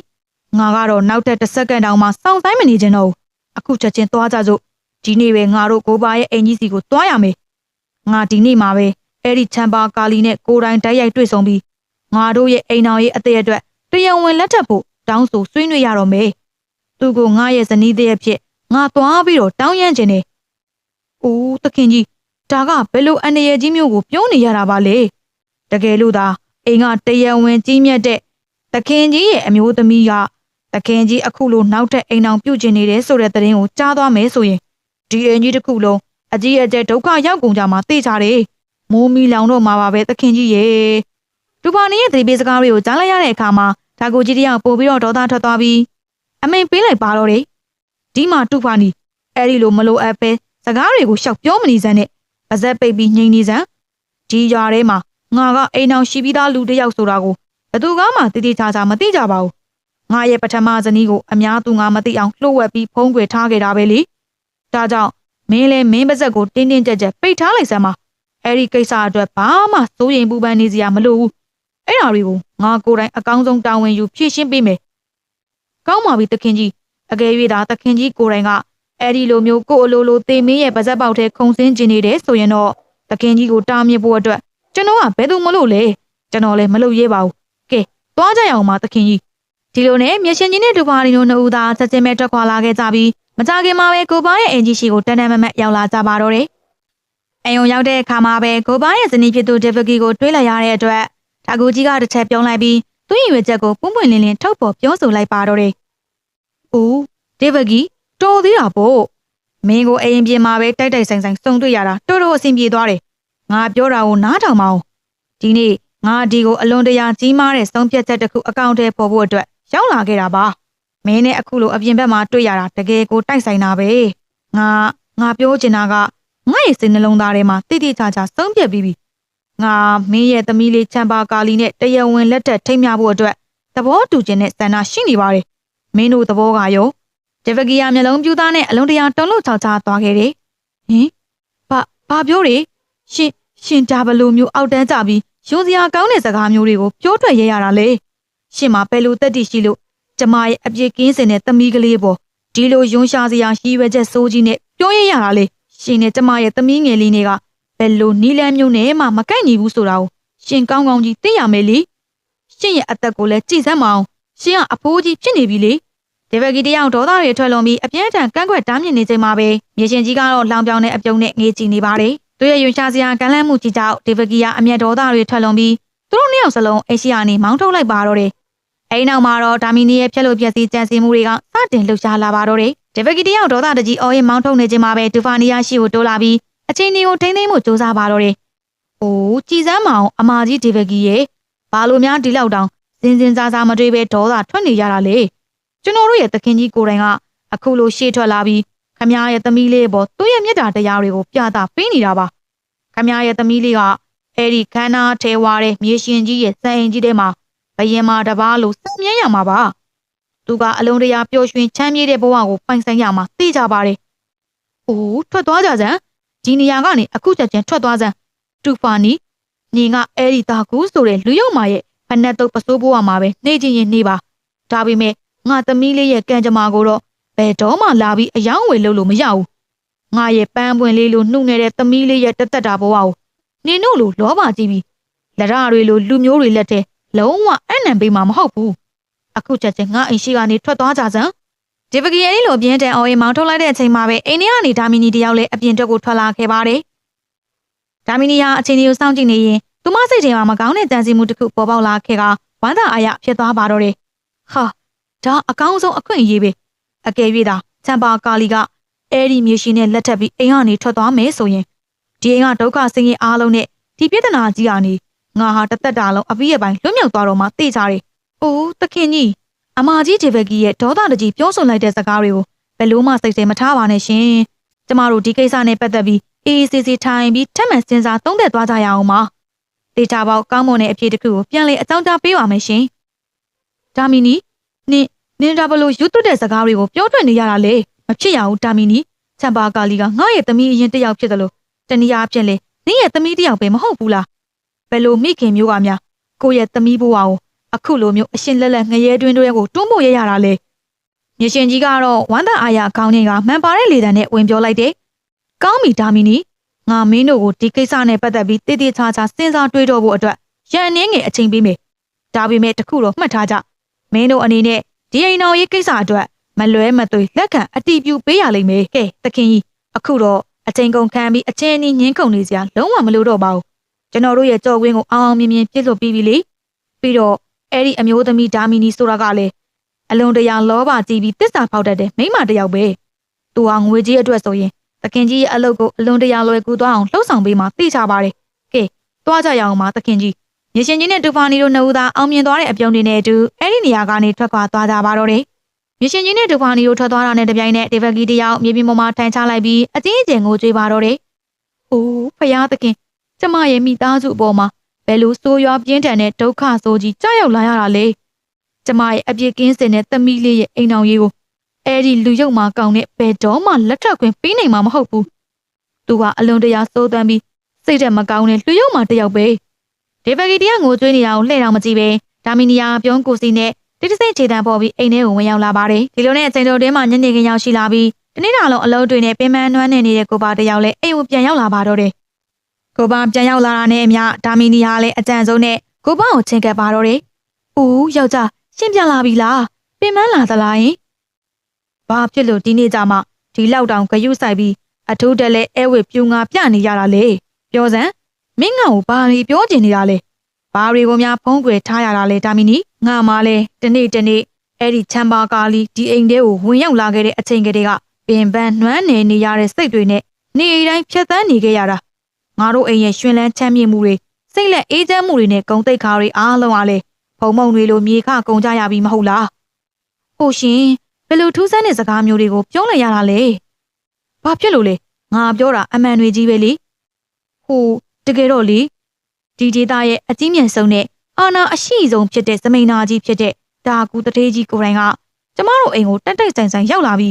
ငါကတော့နောက်ထပ်တစ်စက္ကန့်တောင်မှစောင့်ဆိုင်မနေချင်တော့အခုချက်ချင်းသွားကြစို့ဒီနေ့ပဲငါတို့ကိုပါရဲ့အိမ်ကြီးစီကိုသွားရမယ်ငါဒီနေ့မှာပဲအဲ့ဒီချမ်ပါကာလီနဲ့ကိုတိုင်းတိုက်ရိုက်တွေ့ဆုံပြီးငါတို့ရဲ့အိမ်တော်ရဲ့အသေးအတွက်တရားဝင်လက်ထပ်ဖို့တောင်းဆိုဆွေးနွေးရတော့မယ်သူကငါရဲ့ဇနီးတဲ့ဖြစ်ငါသွားပြီးတော့တောင်းရမ်းခြင်းနဲ့အိုးသခင်ကြီးဒါကဘယ်လိုအန္တရာယ်ကြီးမျိုးကိုပြောနေရတာပါလဲတကယ်လို့သာအိမ်ကတရားဝင်ကြီးမြတ်တဲ့သခင်ကြီးရဲ့အမျိုးသမီးကသခင်ကြီးအခုလိုနောက်ထပ်အိမ်အောင်ပြုတ်ကျင်နေတဲ့ဆိုတဲ့သတင်းကိုကြားသွားမယ်ဆိုရင်ဒီအိမ်ကြီးတစ်ခုလုံးအကြီးအကျယ်ဒုက္ခရောက်ကုန်ကြမှာသိကြတယ်မိုးမီလောင်တော့မှာပါပဲသခင်ကြီးရဲ့တူပါနီရဲ့သတိပေးစကားတွေကိုကြားလိုက်ရတဲ့အခါမှာဒါကိုကြီးတယောက်ပို့ပြီးတော့ဒေါသထွက်သွားပြီးအမိန်ပေးလိုက်ပါတော့တယ်ဒီမှာတူပါနီအဲ့ဒီလိုမလိုအပ်ပဲစကားတွေကိုရှောက်ပြောမနေစမ်းနဲ့ပါဇက်ပိတ်ပြီးငြိမ်နေစမ်းဒီရွာထဲမှာငါကအိမ်အောင်ရှိပြီးသားလူတစ်ယောက်ဆိုတာကိုဘယ်သူကမှတိတိကျကျမသိကြပါဘူးငါရဲ့ပထမဇနီးကိုအများသူငါမသိအောင်လှုပ်ဝက်ပြီးဖုံးကွယ်ထားခဲ့တာပဲလေဒါကြောင့်မင်းလည်းမင်းပါဇက်ကိုတင်းတင်းကြပ်ကြပ်ပိတ်ထားလိုက်စမ်းပါအဲ့ဒီကိစ္စအတွက်ဘာမှစိုးရိမ်ပူပန်နေစရာမလိုဘူးအဲ့ဒါတွေကိုငါကိုယ်တိုင်အကောင်းဆုံးတာဝန်ယူဖြည့်ရှင်းပေးမယ်ကောင်းပါပြီသခင်ကြီးအကယ်၍သာသခင်ကြီးကိုယ်တိုင်ကအဲ့ဒီလိုမျိုးကိုယ်အလိုလိုသေမင်းရဲ့ပါဇက်ပေါက်ထဲခုံစင်းကျင်နေတယ်ဆိုရင်တော့သခင်ကြီးကိုတားမြစ်ဖို့အတွက်ကျွန်တော်ကဘယ်သူမလို့လဲကျွန်တော်လည်းမလုပ်ရဲပါဘူးကဲသွားကြရအောင်ပါသခင်ကြီးဒီလိုနဲ့မြရှင်ကြီးနဲ့ဒူပါရီတို့နှစ်ဦးသာချက်ချင်းပဲထွက်ခွာလာခဲ့ကြပြီးမကြခင်မှာပဲကိုပါရဲ့အင်ဂျီရှိကိုတန်တန်မမတ်ရောက်လာကြပါတော့တယ်အိမ်ုံရောက်တဲ့အခါမှာပဲကိုပါရဲ့ဇနီးဖြစ်သူဒေဗဂီကိုတွေးလိုက်ရတဲ့အတွက်ဒါကူကြီးကတစ်ချက်ပြုံးလိုက်ပြီးသူ့ရင်ရွယ်ချက်ကိုပွန့်ပွန့်လင်းလင်းထုတ်ပေါ်ပြောဆိုလိုက်ပါတော့တယ်။ဦးဒေဗဂီတော်သေးတာပေါ့။မင်းကိုအိမ်ပြင်မှာပဲတိုက်တိုက်ဆိုင်ဆိုင်စုံတွေ့ရတာတော်တော်အဆင်ပြေသွားတယ်။ငါပြောတာကိုနားထောင်မအောင်။ဒီနေ့ငါဒီကိုအလွန်တရာကြီးမားတဲ့ဆုံးဖြတ်ချက်တစ်ခုအကောင့်ထဲပေါ်ဖို့အတွက်ရောက်လာခဲ့တာပါ။မင်းနဲ့အခုလိုအပြင်ဘက်မှာတွေ့ရတာတကယ်ကိုတိုက်ဆိုင်တာပဲ။ငါပြောချင်တာကငါရဲ့စိတ်နှလုံးသားထဲမှာတိတိကျကျဆုံးဖြတ်ပြီးပြီ။ငါမင်းရဲ့သမီးလေးချမ်ပါကာလီနဲ့တရားဝင်လက်ထက်ထိမ်းမြဖို့အတွက်သဘောတူခြင်းနဲ့ဆန္ဒရှိနေပါတယ်။မင်းတို့သဘောကရောဒေဗဂီယာမျက်လုံးပြူသားနဲ့အလုံးတရာတုံ့လို့ချောက်ချသွားခဲ့တယ်။ဟင်ဘာပြောလဲရှင်ဒါဘလိုမျိုးအောက်တန်းကြပြီးရုံစရာကောင်းတဲ့စကားမျိုးတွေကိုပြောထွက်ရရတာလေ။ရှင်မပဲလို့တက်တည်ရှိလို့ကျမရဲ့အပြစ်ကင်းစင်တဲ့သမီးကလေးပေါ်ဒီလိုယွန်းရှာစရာရှိရွယ်ချက်စိုးကြီးနဲ့ပြောရရတာလေ။ရှင်နဲ့ကျမရဲ့သမီးငယ်လေးတွေကဘယ်လိုနီလန်းမျိုးနဲ့မှမကိုက်ညီဘူးဆိုတာကိုရှင်ကောင်းကောင်းကြီးသိရမယ်လေရှင်ရဲ့အသက်ကိုလည်းကြည်စမ်းမအောင်ရှင်ကအဖိုးကြီးဖြစ်နေပြီလေဒေဗဂီတယောက်ဒေါသတွေထွက်လွန်ပြီးအပြင်းထန်ကန့်ကွက်တားမြစ်နေချိန်မှာပဲမြေရှင်ကြီးကတော့လောင်ပြောင်တဲ့အပြုံနဲ့ငေးကြည့်နေပါတယ်သူရဲ့ရွှေရှာစရာကမ်းလှမ်းမှုကြီးကြောင့်ဒေဗဂီကအမျက်ဒေါသတွေထွက်လွန်ပြီးသူတို့နှစ်ယောက်စလုံးအိရှိယာနေမောင်းထုတ်လိုက်ပါတော့တယ်အဲဒီနောက်မှာတော့ဒါမီနီရဲ့ဖြက်လို့ပြက်စီးကြံစည်မှုတွေကစတင်လှုပ်ရှားလာပါတော့တယ်ဒေဗဂီတယောက်ဒေါသတကြီးအော်ရင်မောင်းထုတ်နေချိန်မှာပဲဒူဖာနီယာရှိကိုတိုးလာပြီးအချိန်တွေကိုထိမ့်သိမ်းမှုစူးစမ်းပါတော့တယ်။အိုးကြည်စမ်းမအောင်အမာကြီးဒေဗဂီရဲ့ဘာလို့များဒီလောက်တောင်စင်စင်စားစားမတွေးပဲဒေါသထွက်နေရတာလေ။ကျွန်တော်တို့ရဲ့သခင်ကြီးကိုယ်တိုင်ကအခုလိုရှေ့ထွက်လာပြီးခမရဲ့သမီးလေးပေါ်သူ့ရဲ့မြတ်တာတရားတွေကိုပြသပေးနေတာပါ။ခမရဲ့သမီးလေးကအဲ့ဒီခန္ဓာထဲဝါတဲ့မြေရှင်ကြီးရဲ့စံအိမ်ကြီးထဲမှာဘယင်မာတပါးလို့စံမြဲရမှာပါ။သူကအလုံးတရာပျော်ရွှင်ချမ်းမြေ့တဲ့ဘဝကိုပိုင်ဆိုင်ရမှာသိကြပါတယ်။အိုးထွက်သွားကြစမ်းဒီနေရာကနေအခုချက်ချင်းထွက်သွားစမ်းတူဖာနီညီကအဲ့ဒီတာကူဆိုတဲ့လူယုံမာရဲ့ဖက်နှက်တုပ်ပစိုးဘိုးဝါမှာပဲနေချင်းရင်နေပါဒါပေမဲ့ငါသမီးလေးရဲ့ကံကြမ္မာကိုတော့ဘယ်တော့မှလာပြီးအယောင်းဝယ်လုပ်လို့မရဘူးငါရဲ့ပန်းပွင့်လေးလိုနှုတ်နေတဲ့သမီးလေးရဲ့တသက်တာဘဝကိုနင်တို့လိုလောဘကြီးပြီးလက်ရတွေလိုလူမျိုးတွေလက်ထဲ လုံးဝအနံပေးမှာမဟုတ်ဘူးအခုချက်ချင်းငါအိမ်ရှိကနေထွက်သွားကြစမ်းဒီပကီရဲ့လိုပြင်းတန်အော်အေမောင်ထုတ်လိုက်တဲ့အချိန်မှာပဲအိမ်ထဲကနေဒါမီနီတယောက်လည်းအပြင်ထွက်ကိုထွက်လာခဲ့ပါတယ်ဒါမီနီဟာအချိန်ကြီးကိုစောင့်ကြည့်နေရင်သူမစိတ်ထဲမှာမကောင်းတဲ့တန်စီမှုတစ်ခုပေါ်ပေါက်လာခဲ့ကဝမ်းသာအားရဖြစ်သွားပါတော့တယ်ဟာဒါအကောင်းဆုံးအခွင့်အရေးပဲအကယ်၍သာချမ်ပါကာလီကအဲ့ဒီမြေရှင်နဲ့လက်ထပ်ပြီးအိမ်ကနေထွက်သွားမယ်ဆိုရင်ဒီအိမ်ကဒုက္ခဆင်းရဲအားလုံးနဲ့ဒီပြဿနာကြီးကနေငါဟာတသက်တာလုံးအပြီးရပိုင်းလွတ်မြောက်သွားတော့မှသိကြတယ်။အိုးသခင်ကြီးအမကြီးဂျေဘက်ကီရဲ့ဒေါသတကြီးပြောဆိုလိုက်တဲ့စကားတွေကိုဘယ်လို့မှစိတ်ထဲမထားပါနဲ့ရှင်။ကျမတို့ဒီကိစ္စနဲ့ပတ်သက်ပြီးအေးအေးဆေးဆေးထိုင်ပြီးထပ်မံစဉ်းစားသုံးသပ်သွားကြရအောင်ပါ။ဒေတာပေါက်ကောင်းမွန်တဲ့အဖြစ်တစ်ခုကိုပြန်လည်အကြောင်းကြားပေးပါမယ်ရှင်။ဒါမီနီနင်ဒါဘလို့ယူသွတဲ့စကားတွေကိုပြောထွက်နေရတာလေမဖြစ်ရဘူးဒါမီနီချမ်ပါကာလီကငါ့ရဲ့သမီးအရင်တစ်ယောက်ဖြစ်တယ်လို့တနည်းအားဖြင့်လေနင်ရဲ့သမီးတစ်ယောက်ပဲမဟုတ်ဘူးလားဘယ်လိုမိခင်မျိုးကများကိုယ့်ရဲ့သမီးဘဝကိုအခုလိုမျိုးအရှင်လက်လက်ငရဲတွင်းတွေကိုတွန်းပို့ရရတာလေမြေရှင်ကြီးကတော့ဝမ်းသာအားရခေါင်းငိမ်ကမှန်ပါတဲ့လေတံနဲ့ဝင်ပြောလိုက်တယ်ကောင်းပြီဒါမီနီငါမင်းတို့ကိုဒီကိစ္စနဲ့ပတ်သက်ပြီးတည်တည်ချာချာစဉ်းစားတွေးတော့ဖို့အတွက်ရန်နေငယ်အချိန်ပေးမယ်ဒါပေမဲ့တခုတော့မှတ်ထားကြမင်းတို့အနေနဲ့ဒီအိမ်တော်ရေးကိစ္စအတွက်မလွဲမသွေလက်ခံအတီးပြူပေးရလိမ့်မယ်ဟဲ့သခင်ကြီးအခုတော့အချိန်ကုန်ခံပြီးအချင်းကြီးညင်းခုန်နေစရာလုံးဝမလိုတော့ပါဘူးကျွန်တော်တို့ရဲ့ကြော်ကွင်းကိုအောင်မြင်မြင်ပြည့်စုံပြီးပြီလေပြီးတော့အဲ့ဒီအမျိုးသမီးဒါမီနီဆိုတာကလည်းအလွန်တရာလောဘကြီးပြီးတစ္ဆာဖောက်တတ်တဲ့မိန်းမတစ်ယောက်ပဲသူဟာငွေကြီးအတွက်ဆိုရင်သခင်ကြီးရဲ့အလုပ်ကိုအလွန်တရာလွယ်ကူသွားအောင်လှုပ်ဆောင်ပေးမှသိချပါတယ်ကဲသွားကြရအောင်ပါသခင်ကြီးမြေရှင်ကြီးနဲ့တူဖာနီတို့နှစ်ဦးသာအောင်မြင်သွားတဲ့အပြုံးတွေနဲ့အတူအဲ့ဒီနေရာကနေထွက်ခွာသွားကြပါတော့တယ်မြေရှင်ကြီးနဲ့တူဖာနီတို့ထွက်သွားတာနဲ့တပြိုင်နက်ဒေဗက်ကီတယောက်မြေပြင်ပေါ်မှာထိုင်ချလိုက်ပြီးအကြီးအကျယ်ငိုကြွေးပါတော့တယ်။အိုးဖယားသခင်ကျမရဲ့မိသားစုအပေါ်မှာဘယ်လိုဆိုးရွားပြင်းထန်တဲ့ဒုက္ခဆိုးကြီးကြောက်ရောက်လာရတာလဲ။ကျမရဲ့အပြစ်ကင်းစင်တဲ့သမီးလေးရဲ့အိမ်တော်ရေးကိုအဲ့ဒီလူရုပ်မှာကောင်းတဲ့ဘယ်တော့မှလက်ထပ်ခွင့်ပေးနိုင်မှာမဟုတ်ဘူး။သူကအလွန်တရာစိုးသွမ်းပြီးစိတ်ဓာတ်မကောင်းတဲ့လူရုပ်မှာတယောက်ပဲ။ဒေဗက်ကီတယောက်ငိုကြွေးနေတာကိုလှည့်တော့မကြည့်ပဲဒါမီနီယာပြုံးကိုစီနဲ့တိတိစိတ်ခြေတံပေါ်ပြီးအိမ်ထဲကိုဝင်ရောက်လာပါတယ်ဒီလိုနဲ့အချိန်တော်တင်းမှာညနေခင်းရောက်ရှိလာပြီးတနေ့တာလုံးအလုပ်တွေနဲ့ပင်ပန်းနွမ်းနေနေတဲ့ကိုပါတယောက်လည်းအိမ်ကိုပြန်ရောက်လာပါတော့တယ်ကိုပါပြန်ရောက်လာတာနဲ့အမျှဒါမီနီဟာလည်းအကြံဆုံးနဲ့ကိုပါကိုချင်းကပ်ပါတော့တယ်ဦးယောက်ျားရှင်းပြန်လာပြီလားပင်ပန်းလာသလားယင်ဘာဖြစ်လို့ဒီနေ့ကြမှာဒီလောက်တောင်ဂယုဆိုင်ပြီးအထူးတက်လဲအဲဝစ်ပြူငါပြနေရတာလေပြောစမ်းမင်းငါ့ကိုဘာတွေပြောချင်နေတာလဲဘာတွေကိုများဖုံးကွယ်ထားရတာလဲဒါမီနီငါမှလည်းတနေ့အဲ့ဒီချမ်ပါကာလီဒီအိမ်ထဲကိုဝင်ရောက်လာခဲ့တဲ့အချိန်ကတည်းကပင်ပန်းနှွမ်းနေရတဲ့စိတ်တွေနဲ့နေတိုင်းဖြတ်သန်းနေခဲ့ရတာငါတို့အိမ်ရဲ့ရှင်လန်းချမ်းမြေ့မှုတွေစိတ်လက်အေးချမ်းမှုတွေနဲ့ဂုဏ်သိက္ခာတွေအားလုံးအားလဲဖုံမုံတွေလိုမြေခကုန်ကြရပြီမဟုတ်လားဟုတ်ရှင်ဘယ်လိုထူးဆန်းတဲ့စကားမျိုးတွေကိုပြောလိုက်ရတာလဲဘာဖြစ်လို့လဲငါပြောတာအမှန်တွေကြီးပဲလေဟိုတကယ်တော့လေဒီဒေတာရဲ့အကြီးမြတ်ဆုံးနဲ့အာနာအရှိဆုံးဖြစ်တဲ့သမိန်နာကြီးဖြစ်တဲ့ဒါကူတထေးကြီးကိုယ်တိုင်ကကျမတို့အိမ်ကိုတက်တိုက်ဆိုင်ဆိုင်ရောက်လာပြီး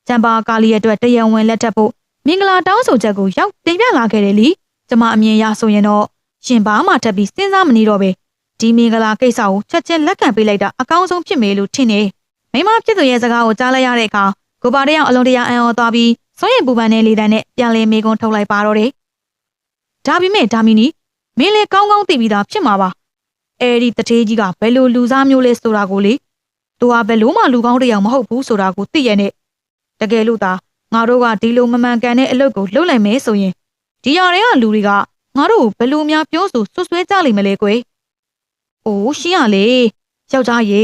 ချမ်ပါကာလီရဲ့အတွက်တရံဝင်လက်ထပ်ဖို့မင်္ဂလာတောင်းဆိုချက်ကိုရောက်တင်ပြလာခဲ့တယ်လေကျမအမြင်ရဆိုရင်တော့ရှင်ဘာမှထပ်ပြီးစဉ်းစားမနေတော့ပဲဒီမင်္ဂလာကိစ္စကိုချက်ချင်းလက်ခံပေးလိုက်တာအကောင်းဆုံးဖြစ်မယ်လို့ထင်တယ်မိမဖြစ်သူရဲ့စကားကိုကြားလိုက်ရတဲ့အခါကိုပါတယောက်အလုံးတရာအံ့ဩသွားပြီးစွန့်ရင်ပူပန်တဲ့လေတံနဲ့ပြန်လဲမေကွန်းထုတ်လိုက်ပါတော့တယ်ဒါပေမဲ့ဒါမီနီမင်းလည်းကောင်းကောင်းသိပြီးသားဖြစ်မှာပါအဲ့ဒီတထေးကြီးကဘယ်လိုလူစားမျိုးလဲဆိုတာကိုလေသူဟာဘယ်လို့မှလူကောင်းတစ်ယောက်မဟုတ်ဘူးဆိုတာကိုသိရတဲ့တကယ်လို့သာငါတို့ကဒီလိုမမှန်ကန်တဲ့အလုပ်ကိုလုပ်လိုက်မယ်ဆိုရင်ဒီရတဲ့ကလူတွေကငါတို့ကိုဘယ်လိုများပြောဆိုဆွဆွဲကြလိမ့်မလဲကွယ်။အိုးရှင်းရလေယောက်ျားရေ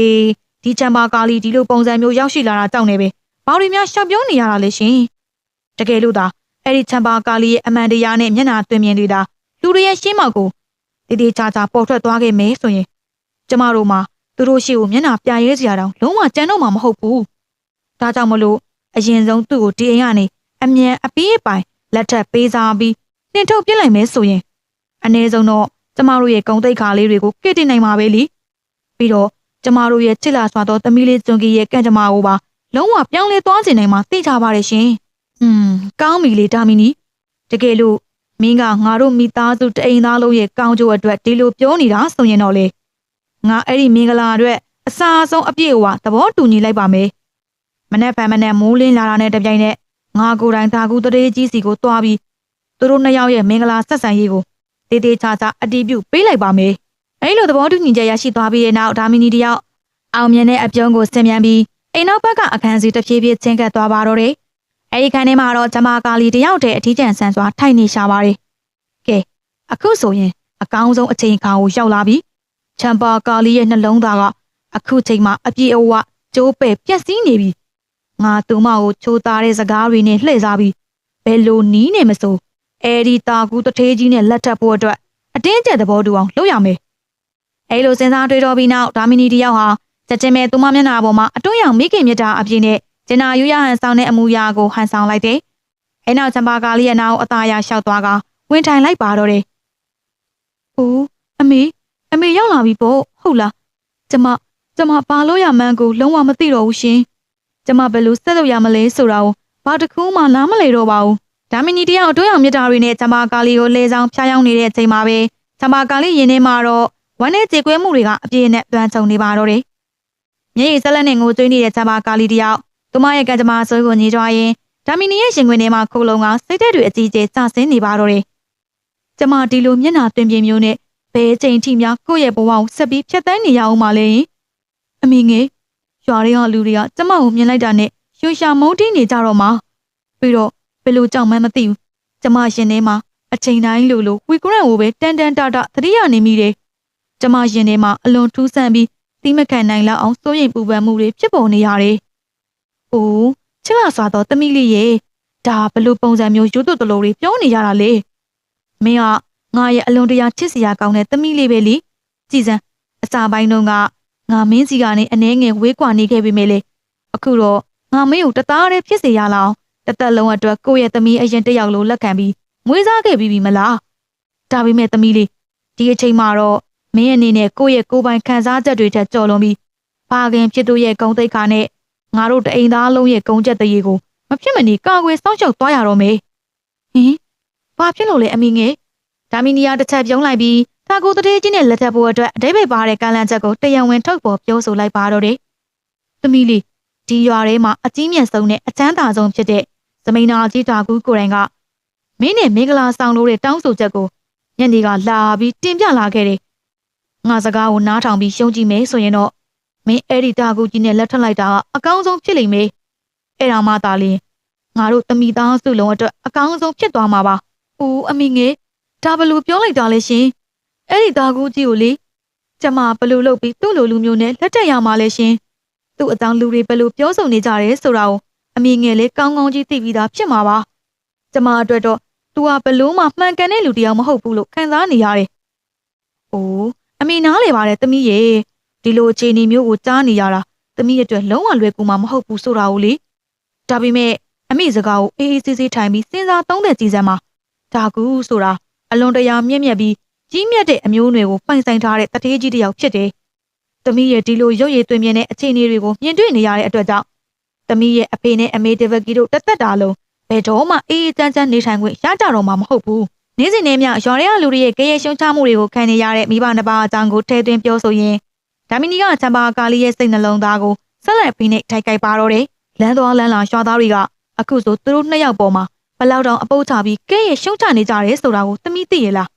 ဒီချမ်ပါကာလီဒီလိုပုံစံမျိုးရောက်ရှိလာတာကြောင့်နေပဲဘာတွေများရှောက်ပြောနေရတာလဲရှင်။တကယ်လို့သာအဲ့ဒီချမ်ပါကာလီရဲ့အမှန်တရားနဲ့မျက်နှာသွင်းမြင်နေတာလူတွေရဲ့ရှင်းမောက်ကိုတေးသေးချာချာပေါ်ထွက်သွားခဲ့မယ်ဆိုရင်ကျမတို့မှာသူတို့ရှိကိုမျက်နှာပြရဲစရာတောင်လုံးဝကြမ်းတော့မှာမဟုတ်ဘူး။ဒါကြောင့်မလို့အရင်ဆုံးသူ့ကိုဒီအိမ်ကနေအမြန်အပြေးပိုင်လက်ထပ်ပေးစားပြီးနှင်ထုတ်ပြစ်လိုက်မယ်ဆိုရင်အနည်းဆုံးတော့ကျမတို့ရဲ့ဂုဏ်သိက္ခာလေးတွေကိုကစ်တင်နိုင်မှာပဲလေ။ပြီးတော့ကျမတို့ရဲ့ချစ်လာစွာသောသမီးလေးကျွန်းကြီးရဲ့ကံကြမ္မာကိုပါလုံးဝပြောင်းလဲသွားစေနိုင်မှာသိကြပါရဲ့ရှင်။ကောင်းပြီလေဒါမီနီတကယ်လို့မင်းကငါတို့မိသားစုတအိမ်သားလုံးရဲ့ကောင်းကျိုးအတွက်ဒီလိုပြောနေတာဆိုရင်တော့လေငါအဲ့ဒီမင်္ဂလာအတွက်အစားဆုံးအပြည့်အဝသဘောတူညီလိုက်ပါမယ်မနေ့ဖန်မိုးလင်းလာတာနဲ့တပြိုင်နက်ငါကိုယ်တိုင်သာကူတရေကြီးစီကိုတွားပြီးသူတို့နှစ်ယောက်ရဲ့မင်္ဂလာဆက်ဆံရေးကိုတေးသေးချာချာအတီးပြုတ်ပေးလိုက်ပါမယ် အဲဒီလိုသဘောတူညီချက်ရရှိသွားပြီးတဲ့နောက်ဒါမီနီတယောက်အောင်မြင်တဲ့အပြုံးကိုဆင်ပြန်ပြီးအိမ်နောက်ဘက်ကအခန်းစီတစ်ဖြည်းဖြည်းချင်းကပ်သွားပါတော့တယ်။အဲဒီခန်းထဲမှာတော့ဂျမာကာလီတယောက်တည်းအထီးကျန်ဆန်းစွာထိုင်နေရှာပါတယ်။ကဲအခုဆိုရင်အကောင်းဆုံးအချိန်အခါကိုရောက်လာပြီ။ချမ်ပါကာလီရဲ့နှလုံးသားကအခုချိန်မှာအပြည့်အဝကျိုးပဲ့ပြက်စီးနေပြီ။ငါသူမကိုချိုးသားတဲ့စကားတွေနဲ့လှည့်စားပြီးဘယ်လိုနီးနေမစိုးအဲဒီတာကူတထေးကြီးနဲ့လက်ထပ်ဖို့အတွက်အတင်းကျပ်သဘောတူအောင်လုပ်ရမယ်။အဲလိုစဉ်းစားတွေးတောပြီးနောက်ဒါမီနီတယောက်ဟာချက်ချင်းပဲသူမမျက်နှာပေါ်မှာအတွန်းရောင်မိခင်မြတ်တာအပြည့်နဲ့ကျနာယူရဟန်ဆောင်တဲ့အမူအရာကိုဟန်ဆောင်လိုက်တယ်။အဲနောက်ချမ်ပါကာလီရဲ့နောက်အသားရလျှောက်သွားကဝင်ထိုင်လိုက်ပါတော့တယ်။အိုးအမေရောက်လာပြီပေါ့ဟုတ်လား။ကျမဘာလို့ရမှန်းကိုလုံးဝမသိတော့ဘူးရှင်။ကျမဘယ်လိုဆက်လုပ်ရမလဲဆိုတာကိုဘာတစ်ခုမှနားမလည်တော့ပါဘူး။ဒါမီနီတယောက်အတွန်းရောင်မြတ်တာတွေနဲ့ချမ်ပါကာလီကိုလဲဆောင်ဖျားယောင်းနေတဲ့အချိန်မှာပဲချမ်ပါကာလီရင်ထဲမှာတော့ဝမ်းနဲ့ကြေကွဲမှုတွေကအပြည့်နဲ့တွန်းချုံနေပါတော့တယ်။မျက်ရည်ဆက်လက်နဲ့ငိုကြွေးနေတဲ့ချမ်ပါကာလီတယောက်သူမရဲ့ကံကြမ္မာဆွဲကိုညှိကြွားရင်ဒါမီနီရဲ့ရှင်ခွင်ထဲမှာခိုးလုံးကစိတ်သက်တွေအကြီးကျယ်ကျဆင်းနေပါတော့တယ်။ကျမဒီလိုမျက်နှာတွင်ပြင်းမျိုးနဲ့ဘယ်ချိန်ထိများကိုယ့်ရဲ့ဘဝကိုဆက်ပြီးဖြတ်သန်းနေရအောင်မလဲ။အမေငယ်ရွာတွေကလူတွေကကျမကိုမြင်လိုက်တာနဲ့ရွှေရှာမုန်းတီးနေကြတော့မှပြီးတော့ဘယ်လိုကြောက်မှန်းမသိဘူး။ကျမရှင်ထဲမှာအချိန်တိုင်းလိုဝီကရန်ကိုပဲတန်တန်တတသတိရနေမိတယ်။ကျမရှင်ထဲမှာအလွန်ထူးဆန်းပြီးသီးမခံနိုင်လောက်အောင်စိုးရိမ်ပူပန်မှုတွေဖြစ်ပေါ်နေရတယ်။အိုးချစ်လာစွာသောတမိလေးရဲ့ဒါဘလို့ပုံစံမျိုးရိုးသွတလို့တွေပြောနေရတာလေ။မင်းကငါရဲ့အလွန်တရာချစ်စရာကောင်းတဲ့တမိလေးပဲလေ။ကြည်စမ်းအစာပိုင်းတုန်းကငါမင်းစီကနေအနှဲငယ်ဝေးကွာနေခဲ့ပြီမေလေ။အခုတော့ငါမင်းကိုတသားတည်းဖြစ်စေရလောက်တသက်လုံးအတွက်ကိုယ့်ရဲ့သမီးအရင်တယောက်လိုလက်ခံပြီးမွေးစားခဲ့ပြီးပြီမလား။ဒါပေမဲ့သမီးလေးဒီအချိန်မှာတော့မင်းအနေနဲ့ကိုယ့်ရဲ့ကိုယ်ပိုင်ခံစားချက်တွေထက်ကျော်လွန်ပြီးဘာခင်ဖြစ်သူရဲ့ဂုဏ်သိက္ခာနဲ့ငါတို့တအိမ်သားလုံးရဲ့ဂုဏ်ချက်တရေကိုမဖြစ်မနေကာကွယ်စောင့်ရှောက်သွားရတော့မယ်။ဟင်ဘာဖြစ်လို့လဲအမီငယ်ဒါမီနီယာတစ်ချက်ပြုံးလိုက်ပြီးတာကိုတထေးကြီးနဲ့လက်ထပ်ဖို့အတွက်အတိတ်ပဲပါတဲ့ကန့်လန့်ချက်ကိုတရံဝင်ထုတ်ပေါ်ပြောဆိုလိုက်ပါတော့တယ်။သမီးလေးဒီရွာထဲမှာအကြီးမြတ်ဆုံးနဲ့အချမ်းသာဆုံးဖြစ်တဲ့သမိန်နာကြီးတာကူကိုယ်တိုင်ကမင်းနဲ့မင်္ဂလာဆောင်လို့တဲ့တောင်းဆိုချက်ကိုညနေကလာပြီးတင်ပြလာခဲ့တယ်။ငါစကားကိုနားထောင်ပြီးရှုံးကြည့်မယ်ဆိုရင်တော့မင်းအဲ့ဒီတာကူကြီးနဲ့လက်ထပ်လိုက်တာကအကောင်းဆုံးဖြစ်လိမ့်မယ်။အဲ့ဒါမှသာလျှင်ငါတို့တမိသားစုလုံးအတွက်အကောင်းဆုံးဖြစ်သွားမှာပါ။အိုးအမေငယ်ဒါဘလို့ပြောလိုက်တာလဲရှင်။အဲ့ဒီတာကူကြီးကိုလေကျမဘလို့လုပ်ပြီးသူ့လိုလူမျိုးနဲ့လက်ထပ်ရမှာလဲရှင်။သူ့အကြောင်းလူတွေဘလို့ပြောဆိုနေကြတယ်ဆိုတာကိုအမေငယ်လေးကောင်းကောင်းကြီးသိပြီးသားဖြစ်မှာပါ။ကျမအတွက်တော့သူဟာဘလို့မှမှန်ကန်တဲ့လူတစ်ယောက်မဟုတ်ဘူးလို့ခံစားနေရတယ်။အိုးအမေနားလေပါတယ်သမီးရဲ့ဒီလိုအခြေအနေမျိုးကိုကြားနေရတာသမီးအတွက်လုံးဝလွယ်ကူမှာမဟုတ်ဘူးဆိုတာကိုလေဒါပေမဲ့အမေစကားကိုအေးအေးဆေးဆေးထိုင်ပြီးစဉ်းစားသုံးသပ်ကြည့်စမ်းပါဒါကူဆိုတာအလွန်တရာမြင့်မြတ်ပြီးကြီးမြတ်တဲ့အမျိုးအနွယ်ကိုပိုင်ဆိုင်ထားတဲ့တထေးကြီးတစ်ယောက်ဖြစ်တယ်သမီးရဲ့ဒီလိုရုပ်ရည်သွင်းပြတဲ့အခြေအနေတွေကိုမြင်တွေ့နေရတဲ့အတွက်ကြောင့်သမီးရဲ့အဖေနဲ့အမေတဝက်ကီတို့တသက်တာလုံးဘယ်တော့မှအေးအေးချမ်းချမ်းနေထိုင်ခွင့်ရကြတော့မှာမဟုတ်ဘူးနေ့စဉ်နဲ့မျှရွာထဲကလူတွေရဲ့ကြဲရဲရှုံချမှုတွေကိုခံနေရတဲ့မိဘနှစ်ပါးအကြောင်းကိုထည့်သွင်းပြောဆိုရင်းဒါမီနီကချမ်ပါကာလီရဲ့စိတ်နှလုံးသားကိုဆက်လက်ပြီးနဲ့ထိုက်ကြိုက်ပါတော့တယ်လမ်းသွားလမ်းလာရွာသားတွေကအခုဆိုသူတို့နှစ်ယောက်ပေါ်မှာဘလောက်တောင်အပုတ်ချပြီးကြဲရဲရှုံချနေကြတယ်ဆိုတာကိုသမီးသိရလား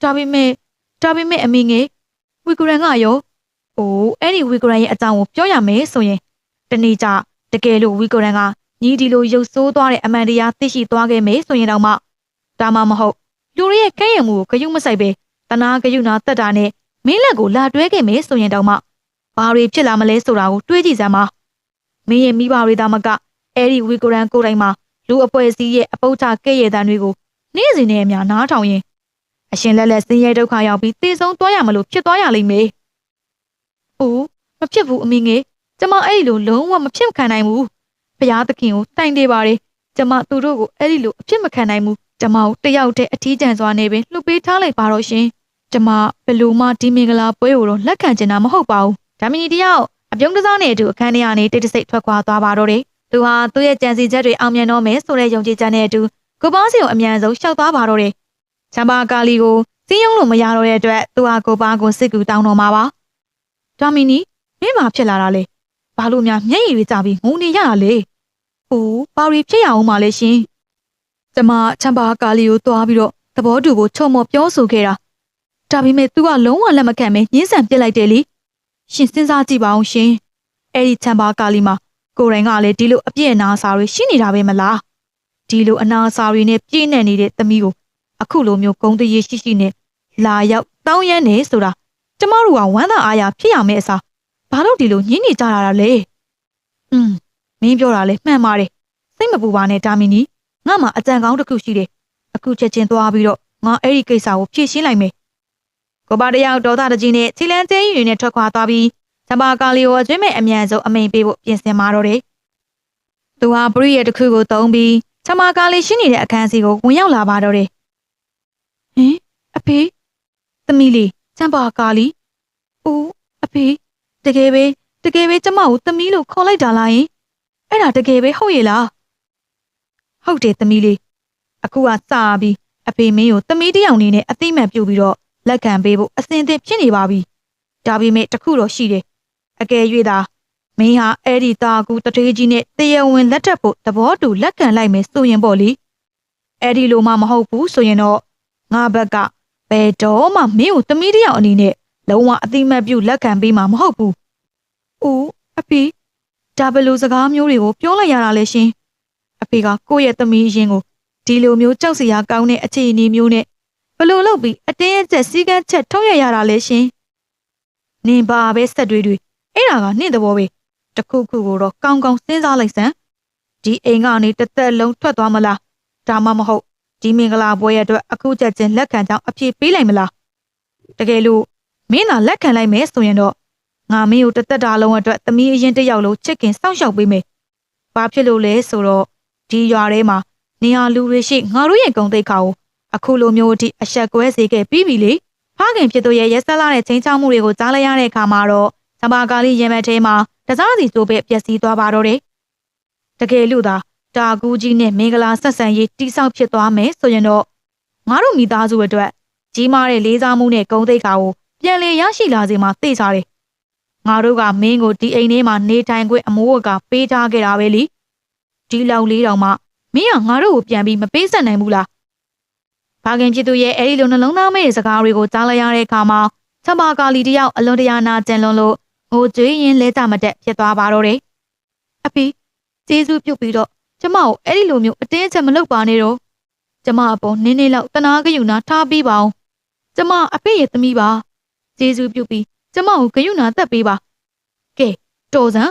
ဒါပေမဲ့အမေငယ်ဝီဂရန်ကရောအိုးအဲ့ဒီဝီဂရန်ရဲ့အကြောင်းကိုပြောရမယ်ဆိုရင်တနေ့ကျတကယ်လို့ဝီဂရန်ကညီဒီလိုရုပ်ဆိုးသွားတဲ့အမှန်တရားသိရှိသွားခဲ့မယ်ဆိုရင်တော့မှဒါမှမဟုတ်လူတွေရဲ့ကဲ့ရဲ့မှုကိုဂယုမဆိုင်ပဲတနာဂယုနာတက်တာနဲ့မင်းလက်ကိုလာတွဲခဲ့မယ်ဆိုရင်တော့မှဘာတွေဖြစ်လာမလဲဆိုတာကိုတွေးကြည့်စမ်းပါမင်းရဲ့မိဘတွေသာမကအဲ့ဒီဝီဂရန်ကိုယ်တိုင်မှာလူအပွဲစည်းရဲ့အပုတ်ချကဲ့ရဲ့တန်တွေကိုနေ့စဉ်နဲ့အမျှနားထောင်ရင်အရှင်လက်လက်ဆင်းရဲဒုက္ခရောက်ပြီးသေဆုံးသွားရမလို့ဖြစ်သွားရလိမ့်မယ်။အိုးမဖြစ်ဘူးအမေငယ်ကျမအဲ့ဒီလိုလုံးဝမဖြစ်ခံနိုင်ဘူး။ဘုရားသခင်ကိုတိုင်တေပါတယ်။ကျမသူတို့ကိုအဲ့ဒီလိုအဖြစ်မခံနိုင်ဘူး။ကျမကိုတယောက်တည်းအထီးကျန်စွာနေပင်လှုပ်ပေးထားလိုက်ပါတော့ရှင်။ကျမဘယ်လိုမှဒီမင်္ဂလာပွဲကိုတော့လက်ခံချင်တာမဟုတ်ပါဘူး။ဒါမီနီတယောက်အပြုံးတစားနဲ့အတူအခန်းထဲကနေတိတ်တဆိတ်ထွက်ခွာသွားပါတော့တယ်။သူဟာသူ့ရဲ့ကြံစည်ချက်တွေအောင်မြင်တော့မယ်ဆိုတဲ့ယုံကြည်ချက်နဲ့အတူကိုပေါင်းစီကိုအမြန်ဆုံးရှောက်သွားပါတော့တယ်။ချမ်ပါကာလီကိုစီးရုံးလို့မရတော့တဲ့အတွက်သူဟာကိုပါကိုစစ်ကူတောင်းတော်မှာပါ။ဒါမီနီမင်းဘာဖြစ်လာတာလဲ။ဘာလို့များမျက်ရည်တွေကျပြီးငုံနေရတာလဲ။အိုးဘာတွေဖြစ်ရအောင်မလဲရှင်။ကျမချမ်ပါကာလီကိုတွားပြီးတော့သဘောတူဖို့ချုံမော်ပြောဆိုခဲ့တာ။ဒ ဒါပေမဲ့ तू ကလုံးဝလက်မခံပဲညှင်းဆန်ပစ်လိုက်တယ်လေရှင်စဉ်းစားကြည့်ပါအောင်ရှင်အဲ့ဒီချမ်းပါကာလီမှာကိုရိုင်းကလည်းဒီလိုအပြည့်အနာစာတွေရှိနေတာပဲမလားဒီလိုအနာစာတွေနဲ့ပြည့်နေနေတဲ့သမီးကိုအခုလိုမျိုးဂုံတရေရှိရှိနဲ့လာရောက်တောင်းရမ်းနေဆိုတာကျမတို့ကဝမ်းသာအားရဖြစ်ရမယ့်အစားဘာလို့ဒီလိုညှင်းနေကြတာလဲမင်းပြောတာလဲမှန်ပါတယ်စိတ်မပူပါနဲ့ဒါမီနီငါမှအကြံကောင်းတစ်ခုရှိတယ်အခုချက်ချင်းသွားပြီးတော့ငါအဲ့ဒီကိစ္စကိုဖြေရှင်းလိုက်မယ်ကိုပါတယောက်ဒေါသတကြီးနဲ့ခြေလန်းကျဲကြီးတွေနဲ့ထွက်ခွာသွားပြီးချမ်းပါကာလီကိုအကျွမ်းမဲ့အမြန်ဆုံးအမိန်ပေးဖို့ပြင်ဆင်มาတော့တယ်သူဟာပရိရဲ့တစ်ခုကိုတုံးပြီးချမ်းပါကာလီရှင်းနေတဲ့အခန်းစီကိုဝင်ရောက်လာပါတော့တယ်ဟင်အဖေသမီးလေးချမ်းပါကာလီဦးအဖေတကယ်ပဲကျမကိုသမီးလို့ခေါ်လိုက်တာလားယင်အဲ့ဒါတကယ်ပဲဟုတ်ရဲ့လားဟုတ်တယ်သမီးလေးအခုကစပြီးအဖေမင်းကိုသမီးတယောက်နေနဲ့အသိမှတ်ပြုပြီးတော့လက်ခံပေးဖို့အစင်သစ်ဖြစ်နေပါပြီဒါပေမဲ့တခုတော့ရှိတယ်အကယ်၍သာမင်းဟာအဲ့ဒီတာကူတထေးကြီးနဲ့တရားဝင်လက်ထပ်ဖို့သဘောတူလက်ခံလိုက်မယ်ဆိုရင်ပေါ့လေအဲ့ဒီလိုမှမဟုတ်ဘူးဆိုရင်တော့ငါဘက်ကဘယ်တော့မှမင်းကိုသမီးတယောက်အနေနဲ့လုံးဝအသိမှတ်ပြုလက်ခံပေးမှာမဟုတ်ဘူးဦးအဖေဒါဘယ်လိုစကားမျိုးတွေကိုပြောလိုက်ရတာလဲရှင်အဖေကကိုယ့်ရဲ့သမီးရင်ကိုဒီလိုမျိုးကြောက်စရာကောင်းတဲ့အခြေအနေမျိုးနဲ့ဘယ်လိုလုပ်ပြီးအတင်းအကျပ်စည်းကမ်းချက်ထုတ်ရတာလဲရှင်နင်ပါပဲဆက်တွေအဲ့ဒါကနှင့်သဘောပဲတခုခုကိုတော့ကောင်းကောင်းစဉ်းစားလိုက်စမ်းဒီအိမ်ကနေတစ်သက်လုံးထွက်သွားမလားဒါမှမဟုတ်ဒီမင်္ဂလာပွဲရအတွက်အခုချက်ချင်းလက်ခံကြောင်းအပြေပေးလိုက်မလားတကယ်လို့မင်းသာလက်ခံလိုက်မယ်ဆိုရင်တော့ငါမင်းကိုတစ်သက်တာလုံးအတွက်သမီးအရင်တစ်ယောက်လုံးချစ်ခင်စောင့်ရှောက်ပေးမယ်ဘာဖြစ်လို့လဲဆိုတော့ဒီရွာထဲမှာနေဟာလူတွေရှိငါတို့ရဲ့ဂုဏ်သိက္ခာကိုအခုလိုမျိုးအထိအဆက်ကွဲစေခဲ့ပြီးပြီလေဖခင်ဖြစ်သူရဲ့ရက်ဆက်လာတဲ့ချင်းချောင်းမှုတွေကိုကြားလိုက်ရတဲ့အခါမှာတော့ချမ်းပါကာလီရင်မက်ထဲမှာတစားစီကျိုးပဲပျက်စီးသွားပါတော့တယ်တကယ်လို့သာတာကူကြီးနဲ့မင်္ဂလာဆက်ဆံရေးတိဆောက်ဖြစ်သွားမယ်ဆိုရင်တော့ငါတို့မိသားစုအတွက်ကြီးမားတဲ့လေးစားမှုနဲ့ဂုဏ်သိက္ခာကိုပြန်လည်ရရှိလာစေမှာသိကြတယ်ငါတို့ကမင်းကိုဒီအိမ်ထဲမှာနေထိုင်ခွင့်အမိုးအကာပေးထားခဲ့တာပဲလေဒီလောက်လေးတောင်မှမင်းကငါတို့ကိုပြန်ပြီးမပေးဆက်နိုင်ဘူးလားဘာခင်ဖြစ်သူရဲ့အဲ့ဒီလိုနှလုံးသားမဲ့တဲ့စကားတွေကိုကြားလိုက်ရတဲ့အခါမှာချမ်းပါကာလီတယောက်အလွန်တရာနာကျင်လွန်လို့ငိုကြွေးရင်းလဲကြမတက်ဖြစ်သွားပါတော့တယ်အဖေကျေးဇူးပြုပြီးတော့ကျမကိုအဲ့ဒီလိုမျိုးအတင်းအကျပ်မလုပ်ပါနဲ့တော့ကျမအပေါ်နင်းနေလောက်တနာကယူနာထားပေးပါအောင်ကျမအဖေရဲ့သမီးပါကျေးဇူးပြုပြီးကျမကိုကယူနာတက်ပေးပါကဲတော်စံ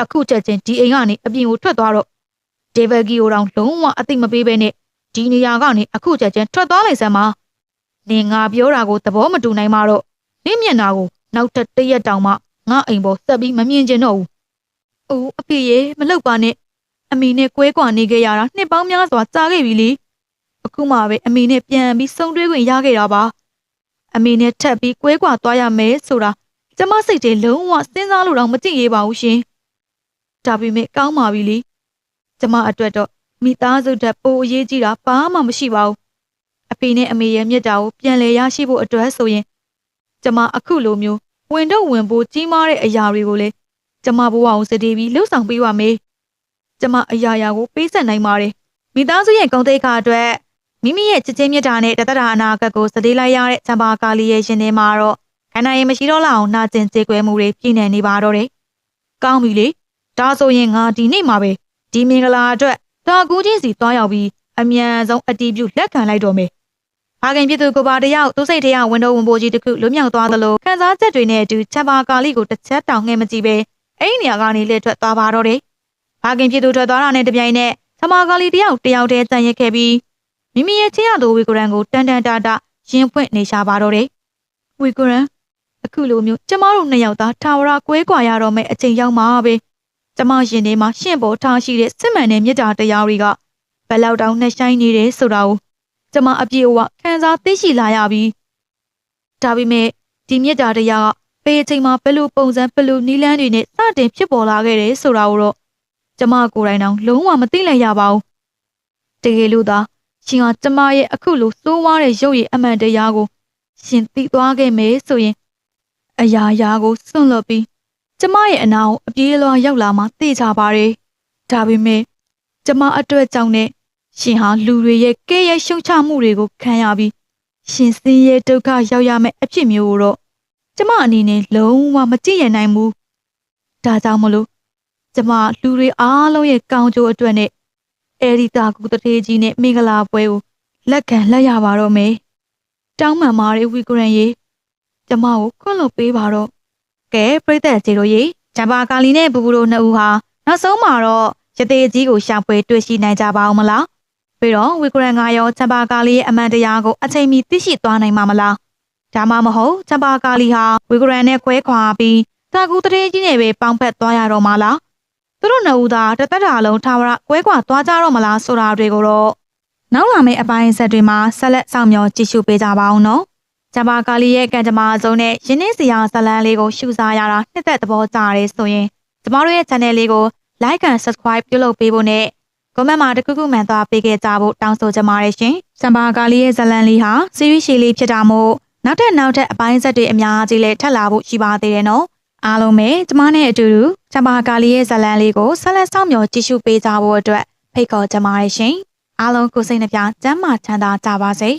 အခုချက်ချင်းဒီအိမ်ကနေအပြင်ကိုထွက်သွားတော့ဒေဗဂီကိုတောင်လုံးဝအသိမပေးဘဲနဲ့ဒီနေရာကနေအခုချက်ချင်းထွက်သွားလိုက်စမ်းပါနင်ငါပြောတာကိုသဘောမတူနိုင်မှတော့နင့်မျက်နှာကိုနောက်ထပ်တစ်ရက်တောင်မှငါအိမ်ပေါ်ဆက်ပြီးမမြင်ကျင်တော့ဘူး။အိုးအဖေရေမလုပ်ပါနဲ့အမေနဲ့ကွဲကွာနေခဲ့ရတာနှစ်ပေါင်းများစွာကြာခဲ့ပြီလေ။အခုမှပဲအမေနဲ့ပြန်ပြီးဆုံတွေ့ခွင့်ရခဲ့တာပါ။အမေနဲ့ထပ်ပြီးကွဲကွာသွားရမယ်ဆိုတာကျမစိတ်ထဲလုံးဝစဉ်းစားလို့တော့မကြည့်ရပါဘူးရှင်။ဒါပေမဲ့ကောင်းပါပြီလေ။ကျမအတွက်တော့မိသားစုတက်ပိုအရေးကြီးတာဘာမှမရှိပါဘူး။အဖေနဲ့အမေရဲ့မြတ်တာကိုပြန်လည်ရရှိဖို့အတွက်ဆိုရင်ကျမအခုလိုမျိုးဝင်တော့ဝင်ဖို့ကြီးမားတဲ့အရာတွေကိုလည်းကျမဘဝကိုစတေးပြီးလှုပ်ဆောင်ပေးပါမယ်။ကျမအရာရာကိုပေးဆက်နိုင်ပါတယ်။မိသားစုရဲ့ဂုဏ်သိက္ခာအတွက်မိမိရဲ့ချစ်ချင်းမြတ်တာနဲ့တသက်တာအနာဂတ်ကိုစတေးလိုက်ရတဲ့ချမ်းပါကာလီရဲ့ရှင်ထဲမှာတော့ခန္ဓာရင်မရှိတော့လောက်အောင်နှာကျင်ကြေကွဲမှုတွေပြည့်နေနေပါတော့တယ်။ကောင်းပြီလေ။ဒါဆိုရင်ငါဒီနေ့မှာပဲဒီမင်္ဂလာအတွက်တာကူးချင်းစီသွားရောက်ပြီးအမြန်ဆုံးအတီးပြုလက်ခံလိုက်တော့မယ်။ဘာခင်ဖြစ်သူကိုပါတယောက်သူ့စိတ်ထဲကဝန်တော်ဝန်ပိုးကြီးတစ်ခုလွတ်မြောက်သွားသလိုခံစားချက်တွေနဲ့အတူချမ်းပါကာလီကိုတစ်ချက်တောင်ငှဲ့မကြည့်ပဲအဲ့ဒီနေရာကနေလှည့်ထွက်သွားပါတော့တယ်။ဘာခင်ဖြစ်သူထွက်သွားတာနဲ့တပြိုင်နက်ချမ်းပါကာလီတယောက်တည်းတန်ရက်ခဲ့ပြီးမိမိရဲ့ချစ်ရသူဝီကိုရန်ကိုတန်တာရင်ဖွင့်နေရှာပါတော့တယ်။ဝီကိုရန်အခုလိုမျိုးကျမတို့နှစ်ယောက်သားထာဝရကွဲကွာရတော့မယ့်အချိန်ရောက်မှာပဲ။ကျမရှင်ထဲမှာရှင့်ပေါ်ထားရှိတဲ့စစ်မှန်တဲ့မြတ်တာတရားတွေကဘယ်လောက်တောင်နှက်ဆိုင်နေတယ်ဆိုတာကိုကျမအပြည့်အဝခံစားသိရှိလာရပြီ။ဒါပေမဲ့ဒီမြတ်တာတရားကဘယ်အချိန်မှာဘယ်လိုပုံစံဘယ်လိုနီးလန်းတွေနဲ့စတင်ဖြစ်ပေါ်လာခဲ့တယ်ဆိုတာကိုတော့ကျမကိုယ်တိုင်တောင်လုံးဝမသိလိုက်ရပါဘူး။တကယ်လို့သာရှင်ကကျမရဲ့အခုလိုစိုးဝါးတဲ့ရုပ်ရည်အမှန်တရားကိုရှင်သိသွားခဲ့မယ်ဆိုရင်အရာရာကိုစွန့်လွတ်ပြီးကျမရဲ့အနာကိုအပြေးလွှာရောက်လာမှသိချပါတယ်။ဒါပေမဲ့ကျမအတွက်ကြောင့်နဲ့ရှင်ဟာလူတွေရဲ့ကဲ့ရဲ့ရှုံချမှုတွေကိုခံရပြီး ရှင်စင်းရဲဒုက္ခရောက်ရမယ့်အဖြစ်မျိုးကိုတော့ကျမအနေနဲ့လုံးဝမကြည့်ရနိုင်ဘူးဒါကြောင့်မလို့ကျမလူတွေအားလုံးရဲ့ကောင်းကျိုးအတွက်နဲ့အဲဒီတာကူတထေးကြီးနဲ့မင်္ဂလာပွဲကိုလက်ခံလက်ရပါတော့မယ်တောင်းပန်ပါတယ်ဝီဂရန်ရေကျမကိုခွင့်လွှတ်ပေးပါတော့ကဲပြိသက်ကြီးတို့ရေဂျမ်ဘာကာလီနဲ့ဘူဘူတို့နှစ်ဦးဟာနောက်ဆုံးမှာတော့ရသေးကြီးကိုရှာဖွေတွေ့ရှိနိုင်ကြပါအောင်မလားပြီးတော့ဝီဂရန်ကရောဂျမ်ဘာကာလီရဲ့အမှန်တရားကိုအချိန်မီသိရှိသွားနိုင်မှာမလားဒါမှမဟုတ်ဂျမ်ဘာကာလီဟာဝီဂရန်နဲ့ခွဲခွာပြီးတာကူတထေးကြီးနဲ့ပဲပေါင်းဖက်သွားရတော့မှာလားသူတို့နှစ်ဦးသာတသက်တာလုံးထာဝရကွဲခွာသွားကြတော့မလားဆိုတာတွေကိုတော့နောက်လာမယ့်အပိုင်းဆက်တွေမှာဆက်လက်ဆောင်မျှော်ကြည့်ရှုပေးကြပါအောင်နော်ဂျမ်ဘာကာလီရဲ့ကံကြမ္မာဆုံးနဲ့ရင်းနှီးစရာဇလန်းလေးကိုရှုစားရတာနှစ်သက်သဘောကျတယ်ဆိုရင်ကျမတို့ရဲ့ channel လေးကို like and subscribe ပြုလုပ်ပေးဖို့နဲ့ comment မှာတခုခုမှန်သွားပေးခဲ့ကြဖို့တောင်းဆိုချင်ပါတယ်ရှင်ဂျမ်ဘာကာလီရဲ့ဇလန်းလေးဟာ series ရှည်လေးဖြစ်တာမို့နောက်ထပ်အပိုင်းဆက်တွေအများကြီးလည်းထပ်လာဖို့ရှိပါသေးတယ်နော်အားလုံးပဲကျမနဲ့အတူတူဂျမ်ဘာကာလီရဲ့ဇလန်းလေးကိုဆက်လက်ဆောင်မျှော်ကြည့်ရှုပေးကြဖို့အတွက်ဖိတ်ခေါ်ချင်ပါတယ်ရှင်အားလုံးကိုစိတ်နှပြကျန်းမာချမ်းသာကြပါစေ